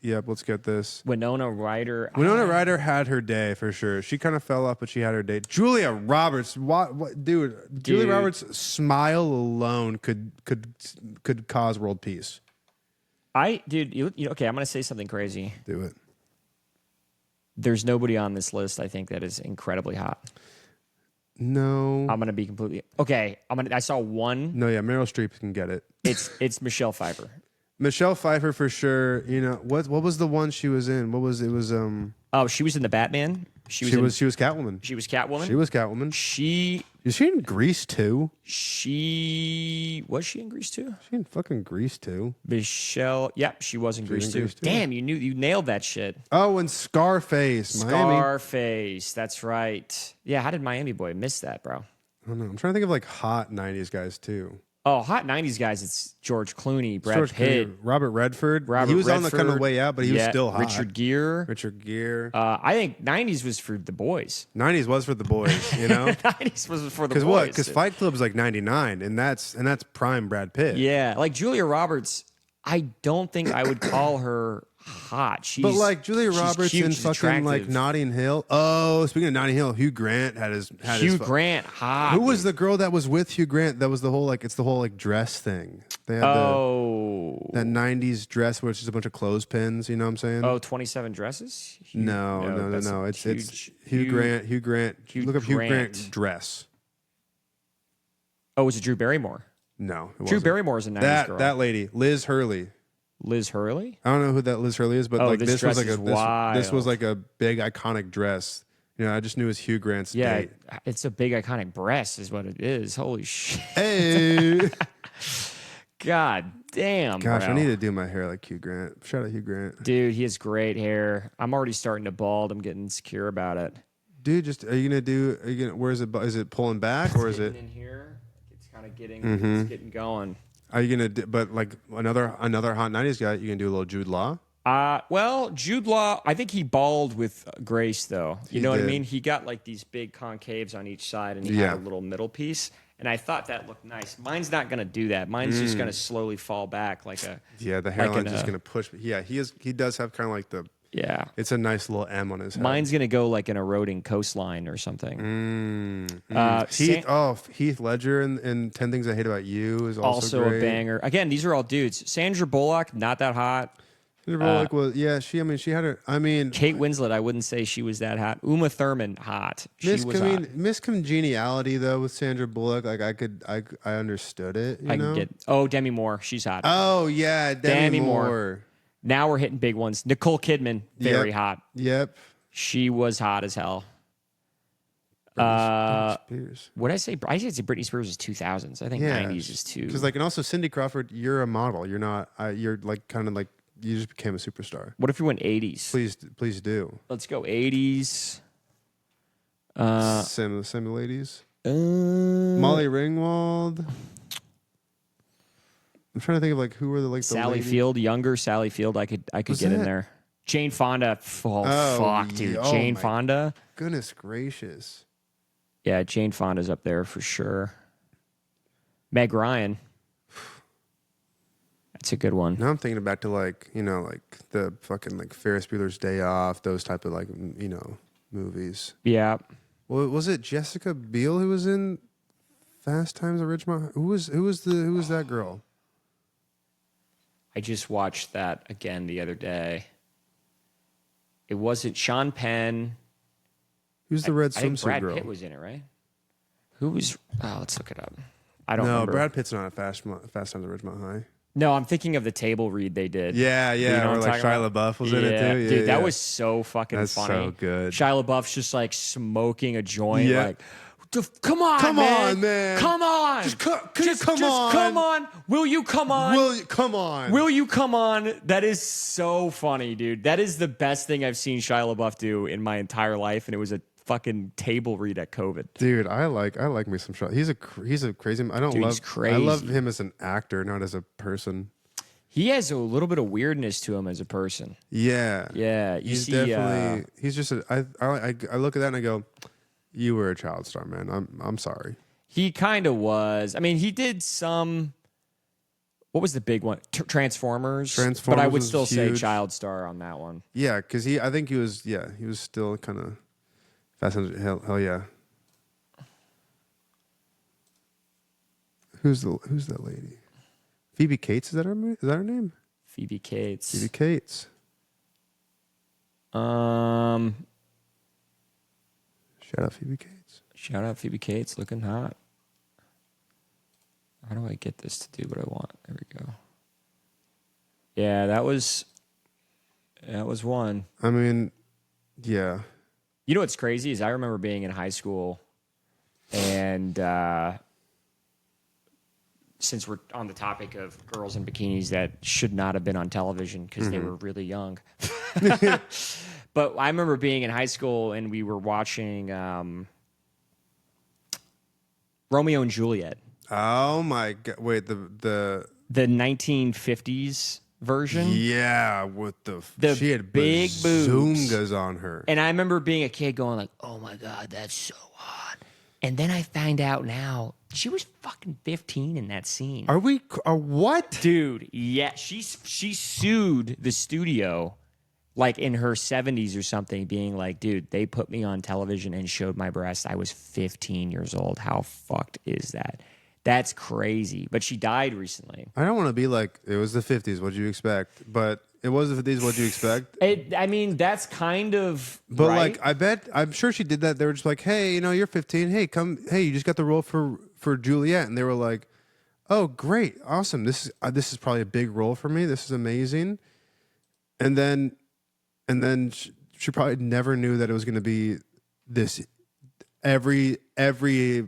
Yep, let's get this. Winona Ryder. Winona Ryder had her day for sure. She kind of fell off, but she had her day. Julia Roberts, what dude? Julia Roberts' smile alone could cause world peace. Okay, I'm gonna say something crazy. Do it. There's nobody on this list I think that is incredibly hot. No, I'm gonna be completely okay. I saw one. No, yeah, Meryl Streep can get it. It's Michelle Pfeiffer. Michelle Pfeiffer for sure. You know what was the one she was in? What was it? Was Oh, she was in the Batman. She was Catwoman. She was Catwoman. You Is she in Grease too? Was she in Grease too? She in fucking Grease too. Michelle. Yep, she was in Grease too. Grease too. Damn, you nailed that shit. Oh, and Scarface, Miami. Scarface. That's right. Yeah, how did Miami Boy miss that, bro? I don't know. I'm trying to think of like hot '90s guys too. Oh, hot 90s guys, it's George Clooney, Brad Pitt. Robert Redford. He was on the kind of way out, but he was still hot. Richard Gere. I think 90s was for the boys. 90s was for the boys, you know? 90s was for the boys. Because what? Because Fight Club's like 99, and that's prime Brad Pitt. Yeah, like Julia Roberts, I don't think I would call her hot. But like Julia Roberts cute, in fucking attractive. like Notting Hill. Oh, speaking of Notting Hill, Hugh Grant had his Grant hot. Who was the girl that was with Hugh Grant? That was the whole like it's the whole like dress thing. They had that 90s dress where it's just a bunch of clothespins, you know what I'm saying? Oh, 27 dresses? No. It's Hugh Grant. Look up Hugh Grant dress. Oh, was it Drew Barrymore? No, it Drew wasn't. Barrymore's a 90s girl. That lady, Liz Hurley. Liz Hurley? I don't know who that Liz Hurley is, but like this this was like is this was like a big iconic dress. You know, I just knew it was Hugh Grant's date. It's a big iconic breast is what it is. Holy shit. Hey. God damn. Gosh, bro. I need to do my hair like Hugh Grant. Shout out Hugh Grant. Dude, he has great hair. I'm already starting to bald. I'm getting insecure about it. Dude, where is it pulling back or is it in here? It's kind of getting going. Are you gonna do, but like another hot 90s guy, you gonna do a little Jude Law? Well, Jude Law, I think he balled with grace, though. You know what I did. mean? He got like these big concaves on each side, and he had a little middle piece. And I thought that looked nice. Mine's not going to do that. Mine's just going to slowly fall back like a... Yeah, the hairline's just going to push. Yeah, he does have kind of like the... Yeah. It's a nice little M on his head. Mine's going to go like an eroding coastline or something. Heath Ledger in 10 Things I Hate About You is also a great. banger. Again, these are all dudes. Sandra Bullock, not that hot. Sandra Bullock was, she had her, Kate Winslet, I wouldn't say she was that hot. Uma Thurman, hot. She was hot. Miss Congeniality, though, with Sandra Bullock, like I understood it, you know? Demi Moore, she's hot. Oh, yeah, Demi Moore. Now we're hitting big ones. Nicole Kidman, very hot. Yep. She was hot as hell. Britney Spears. What did I say? I said Britney Spears is 2000s. I think 90s is too. Because and also Cindy Crawford, you're a model. You're not. You're like kind of like you just became a superstar. What if we went 80s? Please do. Let's go 80s. Some ladies. Molly Ringwald. I'm trying to think of like who were the Sally Field, younger Sally Field. I could get in there. Jane Fonda. Fuck, dude. Jane Fonda. Goodness gracious. Yeah, Jane Fonda's up there for sure. Meg Ryan. That's a good one. Now I'm thinking back to like the fucking like Ferris Bueller's Day Off, those type of like movies. Yeah. Well, was it Jessica Biel who was in Fast Times at Ridgemont? Who was that girl? I just watched that again the other day. It wasn't Sean Penn. Who's the red I think swimsuit Brad girl? Pitt was in it, right? Who was? Oh, let's look it up. I don't remember. No, Brad Pitt's not at Fast Times at Ridgemont High. No, I'm thinking of the table read they did. Yeah. You know or like Shia LaBeouf was in it too. Yeah, dude, that was so fucking That's funny. so good. Shia LaBeouf's just like smoking a joint, Yeah. like, come on, man. come on, Just come on. come on. Will you come on? Come on. Will you come on? That is so funny, dude. That is the best thing I've seen Shia LaBeouf do in my entire life, and it was a fucking table read at COVID. Dude, I like me some Shia. He's a crazy. He's crazy. I love him as an actor, not as a person. He has a little bit of weirdness to him as a person. Yeah. Yeah. He's definitely. He's just. I look at that and I go, "You were a child star, man. I'm sorry." He kind of was. I mean, he did some. What was the big one? Transformers. But I would still say child star on that one. Yeah, because I think he was. Yeah, he was still kind of fascinated. Hell yeah. Who's that lady? Phoebe Cates, is that her name? Phoebe Cates. Phoebe Cates. Shout out Phoebe Cates. Shout out Phoebe Cates, looking hot. How do I get this to do what I want? There we go. Yeah, that was one. I mean, yeah. You know what's crazy is I remember being in high school And since we're on the topic of girls in bikinis that should not have been on television because they were really young. But I remember being in high school and we were watching Romeo and Juliet. Oh my god! Wait, the 1950s version. yeah, with she had big boobs bazungas on her. And I remember being a kid going like, "Oh my god, that's so hot." And then I find out now she was fucking 15 in that scene. Are we? What? Dude, yeah, she sued the studio like in her 70s or something, being like, "Dude, they put me on television and showed my breasts. I was 15 years old. How fucked is that?" That's crazy. But she died recently. I don't want to be like, it was the 50s. What'd you expect? But it was the 50s. What'd you expect? I mean, that's kind of But right. like, I'm sure she did that. They were just like, hey, you're 15. Hey, come. Hey, you just got the role for Juliet, and they were like, oh, great, awesome. This is probably a big role for me. This is amazing. And then she probably never knew that it was going to be this. Every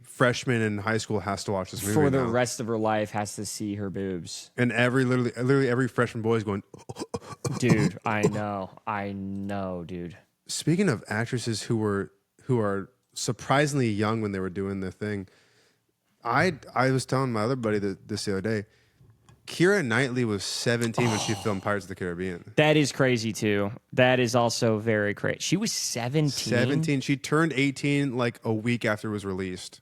freshman in high school has to watch this movie for the now. rest of her life has to see her boobs. And literally every freshman boy is going. Dude, I know, dude. Speaking of actresses who are surprisingly young when they were doing their thing, I was telling my other buddy this the other day. Keira Knightley was 17 when she filmed Pirates of the Caribbean. That is crazy too. That is also very crazy. She was 17. 17. She turned 18 like a week after it was released.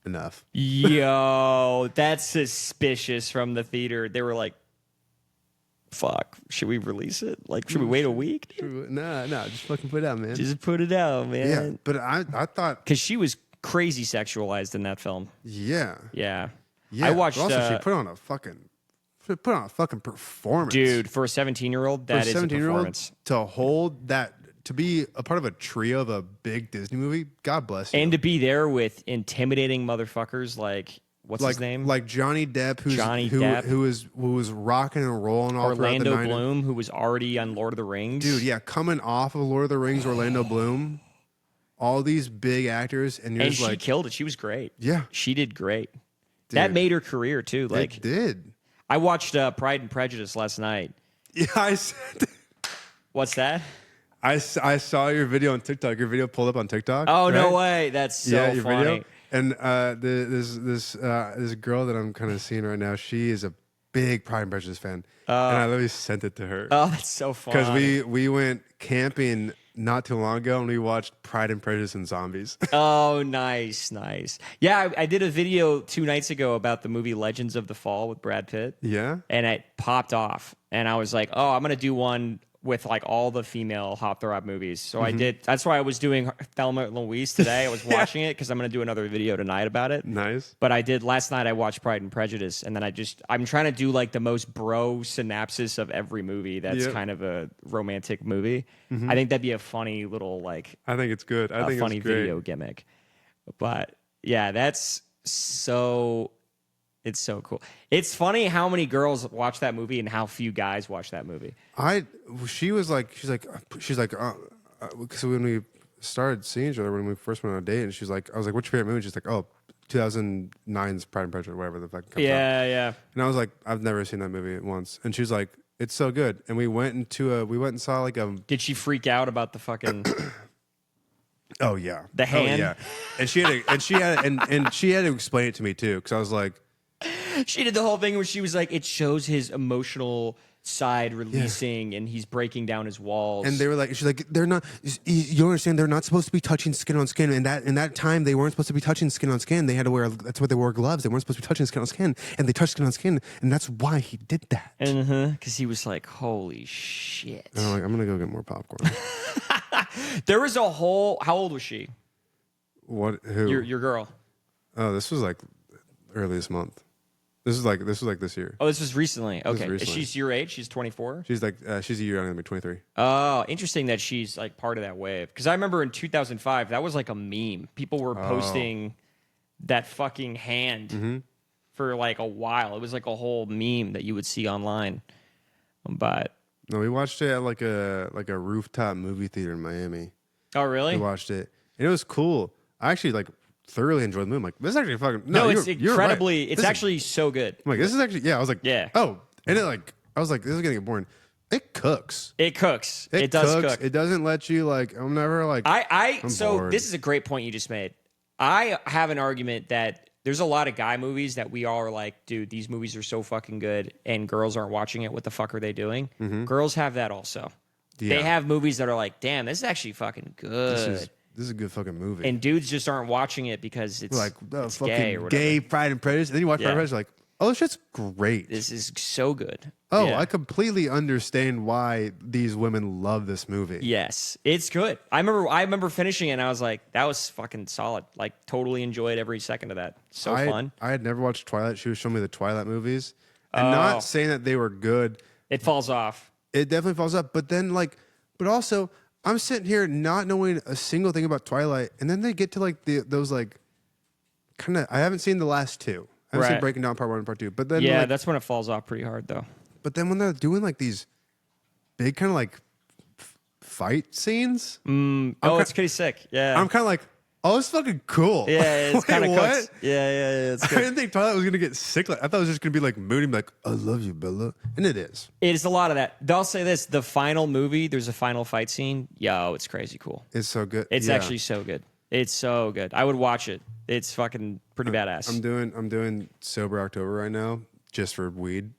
Enough. Yo, that's suspicious from the theater. They were like, fuck, should we release it? Like, should we wait a week? No, just fucking put it out, man. Just put it out, man. Yeah, but I thought, because she was crazy sexualized in that film. yeah. I watched. But also, she put on a fucking performance, dude, for a 17-year-old, that is a performance. To hold that, to be a part of a trio of a big Disney movie. God bless you. And to be there with intimidating motherfuckers like what's his name? Like Johnny Depp, who was rocking and rolling all Orlando throughout the Bloom, who was already on Lord of the Rings. Dude, yeah, coming off of Lord of the Rings, Orlando Bloom, all these big actors, and you're and just she like, killed it. She was great. Yeah, she did great. dude, that made her career too. Like it did. I watched Pride and Prejudice last night. Yeah, I said. What's that? I saw your video on TikTok. Your video pulled up on TikTok. Oh, right? no way! That's so your funny. video. And this girl that I'm kind of seeing right now, she is a big Pride and Prejudice fan, and I literally sent it to her. Oh, that's so funny. Because we went camping not too long ago and we watched Pride and Prejudice and Zombies. Oh, nice. Yeah, I did a video 2 nights ago about the movie Legends of the Fall with Brad Pitt. Yeah, and it popped off, and I was like, oh, I'm gonna do one with like all the female heartthrob movies. So I did. That's why I was doing Thelma and Louise today. I was watching it because I'm going to do another video tonight about it. Nice. But I did last night. I watched Pride and Prejudice, and then I'm trying to do like the most bro synopsis of every movie. That's kind of a romantic movie. I think that'd be a funny little like. I think it's good. I think funny it's great. video gimmick. But yeah, that's so. It's so cool. It's funny how many girls watch that movie and how few guys watch that movie. She's like, because when we started seeing each other, when we first went on a date, and she's like, I was like, what's your favorite movie? She's like, oh, 2009's Pride and Prejudice, whatever the fuck comes out. Yeah. And I was like, I've never seen that movie once. And she's like, it's so good. And we went and saw like a. Did she freak out about the fucking? Oh yeah, the hand. Oh, yeah, and she had to explain it to me too, because I was like. She did the whole thing where she was like, it shows his emotional side releasing and he's breaking down his walls. And they were like, she's like, they're not, you understand, they're not supposed to be touching skin on skin. And in that time, they weren't supposed to be touching skin on skin. They had to wear, that's why they wore gloves. They weren't supposed to be touching skin on skin. And they touched skin on skin. And that's why he did that. Because he was like, holy shit. And I'm like, I'm going to go get more popcorn. There was a whole, how old was she? What? Who? Your girl. Oh, this was like early this month. This was like this year. Oh, this was recently. Okay. Recently. She's your age? She's 24? She's like, she's a year younger than me, 23. Oh, interesting that she's like part of that wave. Because I remember in 2005, that was like a meme. People were posting that fucking hand for like a while. It was like a whole meme that you would see online. But no, we watched it at like a rooftop movie theater in Miami. oh, really? We watched it, and it was cool. I actually like thoroughly enjoyed the movie. I'm like, this is actually fucking No, it's you're incredibly. right. It's actually so good. I'm like, this is actually I was like, Yeah. oh, and it like I was like, this is gonna get boring. It cooks. It cooks. It does cook. It doesn't let you like. I'm never like. So bored. this is a great point you just made. I have an argument that there's a lot of guy movies that we all are like, dude, these movies are so fucking good, and girls aren't watching it. What the fuck are they doing? Girls have that also. Yeah. They have movies that are like, damn, this is actually fucking good. This is a good fucking movie. And dudes just aren't watching it because it's like it's fucking gay or whatever. gay Pride and Prejudice. And then you watch Pride and Prejudice, you're like, oh, this shit's great. This is so good. Oh, Yeah. I completely understand why these women love this movie. Yes, it's good. I remember finishing it and I was like, that was fucking solid. Like, totally enjoyed every second of that. So fun. I had never watched Twilight. She was showing me the Twilight movies. And not saying that they were good. It falls off. It definitely falls up. But then, like, but also, I'm sitting here not knowing a single thing about Twilight. And then they get to, like, those, like, kind of, I haven't seen the last two. I haven't seen Breaking Down Part 1 and Part 2. But then, yeah, like, that's when it falls off pretty hard, though. But then when they're doing, like, these big kind of, like, fight scenes. It's pretty sick. Yeah. I'm kind of like, oh, it's fucking cool. Yeah, it's kind of what? cooks. Yeah, it's I good. didn't think Twilight was gonna get sick. Like, I thought it was just gonna be like moody, like I love you, Bella, and it is. It is a lot of that. I'll say this: the final movie, there's a final fight scene. Yo, it's crazy cool. It's so good. It's Yeah. actually so good. It's so good. I would watch it. It's fucking pretty badass. I'm doing sober October right now just for weed,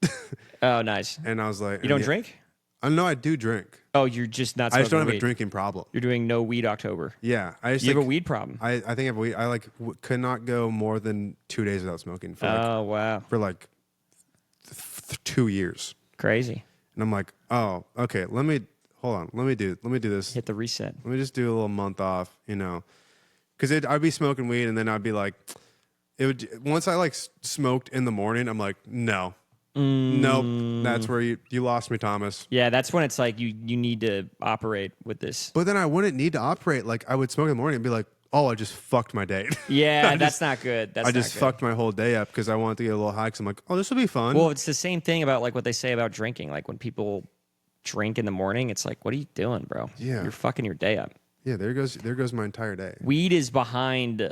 Oh, nice. and I was like, You don't drink? I know I do drink. Oh, you're just not. I just don't smoking have weed. a drinking problem. You're doing no weed October. Yeah, I just You have like, a weed problem. I think I have weed. I like could not go more than 2 days without smoking for Oh wow, for like 2 years, crazy. and I'm like, oh, okay. Let me do this. Hit the reset. Let me just do a little month off, because I'd be smoking weed and then I'd be like, once I like smoked in the morning, I'm like, no, nope, that's where you lost me, Thomas. Yeah, that's when it's like you need to operate with this. But then I wouldn't need to operate. Like I would smoke in the morning and be like, oh, I just fucked my day. Yeah, that's not good. That's I not just good. fucked my whole day up because I wanted to get a little high. Because I'm like, oh, this will be fun. Well, it's the same thing about like what they say about drinking. Like when people drink in the morning, it's like, what are you doing, bro? Yeah. You're fucking your day up. yeah, there goes my entire day. Weed is behind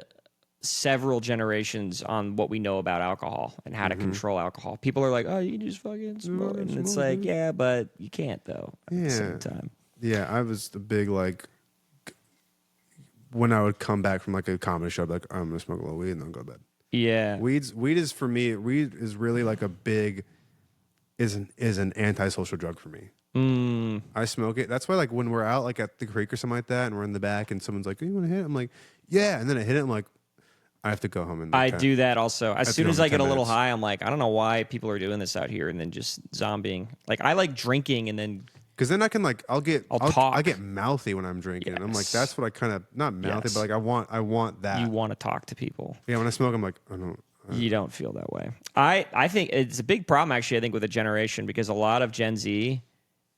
several generations on what we know about alcohol and how to control alcohol. People are like, oh, you can just fucking smoke. And it's like, yeah, but you can't though at the same time. Yeah, I was the big like when I would come back from like a comedy show, I'd be like, I'm gonna smoke a little weed and then go to bed. Yeah. Weed is for me. Weed is really like a big is an antisocial drug for me. I smoke it. That's why like when we're out like at the creek or something like that, and we're in the back, and someone's like, "You want to hit it?" I'm like, "Yeah," and then I hit it. I'm like, I have to go home and I do that also. As soon go as in I get 10 a little minutes. high, I'm like, I don't know why people are doing this out here and then just zombieing. Like I like drinking and then because then I can like I'll talk. I get mouthy when I'm drinking, and I'm like, Yes. that's what I kind of not mouthy, Yes. but like I want that. you want to talk to people. Yeah, when I smoke, I'm like, I don't. You don't feel that way. I think it's a big problem actually, I think, with a generation because a lot of Gen Z,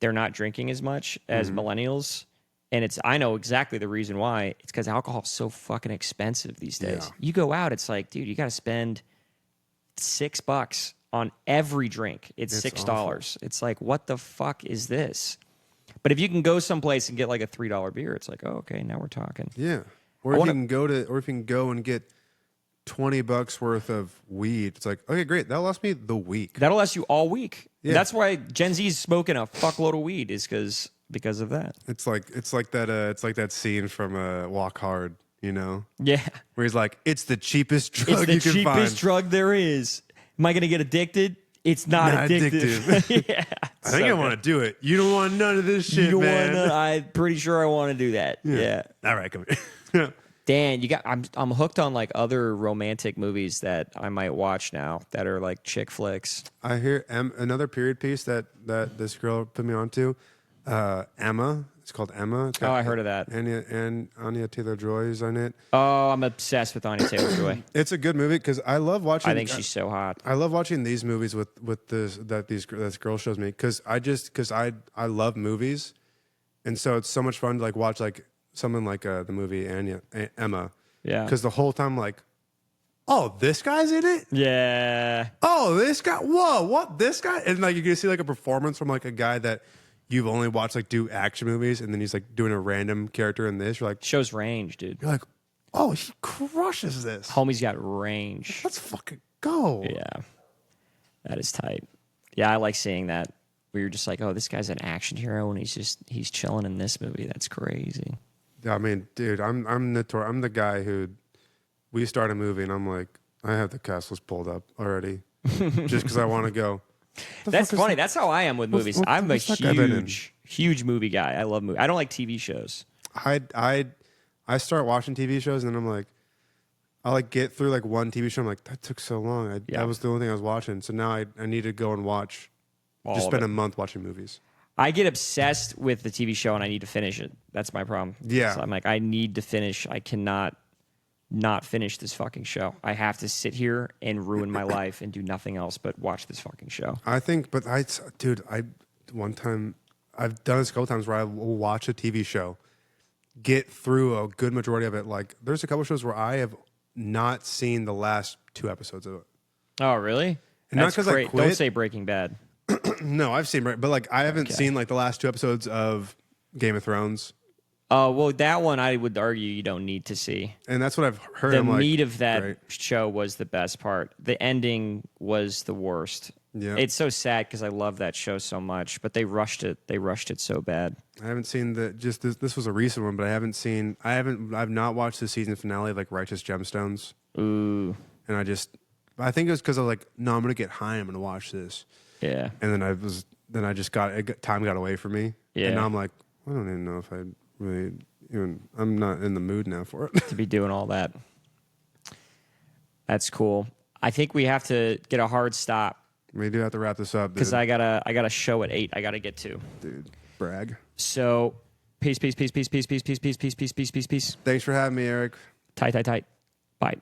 they're not drinking as much as millennials. And I know exactly the reason why. It's because alcohol's so fucking expensive these days. Yeah. You go out, it's like, dude, you got to spend $6 on every drink. It's $6. It's like, what the fuck is this? But if you can go someplace and get like a $3 beer, it's like, oh, okay, now we're talking. Yeah, or if you can go and get $20 worth of weed, it's like, okay, great, that'll last me the week. That'll last you all week. Yeah. That's why Gen Z's smoking a fuckload of weed is because of that. It's like that scene from Walk Hard, Yeah. where he's like, it's the cheapest drug It's the you can cheapest find. drug there is. Am I going to get addicted? It's not addictive. Yeah. I think I want to do it. You don't want none of this shit, man. I'm pretty sure I want to do that. Yeah. All right, come here. Dan, I'm hooked on like other romantic movies that I might watch now that are like chick flicks. I hear another period piece that this girl put me onto. Emma. It's called Emma. It's got I heard of that. Anya Taylor-Joy is on it. Oh, I'm obsessed with Anya Taylor-Joy. It's a good movie because I love watching. I think she's so hot. I love watching these movies with this girl shows me because I love movies, and so it's so much fun to like watch like something like the movie Emma. Yeah. Because the whole time like, oh, this guy's in it. Yeah. Oh, this guy. Whoa, what this guy? And like you can see like a performance from like a guy that you've only watched like do action movies, and then he's like doing a random character in this. You're like, Shows range, dude. you're like, Oh, he crushes this. Homie's got range. Let's fucking go. Yeah, that is tight. Yeah, I like seeing that. Where you're just like, oh, this guy's an action hero, and he's chilling in this movie. That's crazy. Yeah, I mean, dude, I'm the guy who we start a movie and I'm like, I have the cast list pulled up already, just because I want to go. That's funny. That's how I am with movies. I'm a huge movie guy. I love movies. I don't like TV shows. I start watching TV shows and I'm like, I like get through like one TV show. I'm like, that took so long. That was the only thing I was watching. So now I need to go and watch. Just spend a month watching movies. I get obsessed with the TV show and I need to finish it. That's my problem. Yeah. So I'm like, I need to finish. I cannot not finish this fucking show. I have to sit here and ruin my life and do nothing else but watch this fucking show. I think, but one time, I've done this a couple times where I will watch a TV show, get through a good majority of it. Like, there's a couple shows where I have not seen the last 2 episodes of it. Oh, really? And that's not because I quit. Don't say Breaking Bad. No, I've seen, but like I haven't seen like the last 2 episodes of Game of Thrones. Oh, well, that one I would argue you don't need to see. And that's what I've heard. The meat of that show was the best part. The ending was the worst. Yeah. It's so sad because I love that show so much, but they rushed it. They rushed it so bad. I haven't seen this was a recent one, but I've not watched the season finale of like Righteous Gemstones. Ooh. And I think it was because I was like, no, I'm going to get high. I'm going to watch this. Yeah. And then I just time got away from me. Yeah. And now I'm like, I don't even know if I really I'm not in the mood now for it. To be doing all that. That's cool. I think we have to get a hard stop. We do have to wrap this up, because I got a show at 8. I got to get to. Dude, brag. So, peace. Thanks for having me, Eric. Tight. Bye.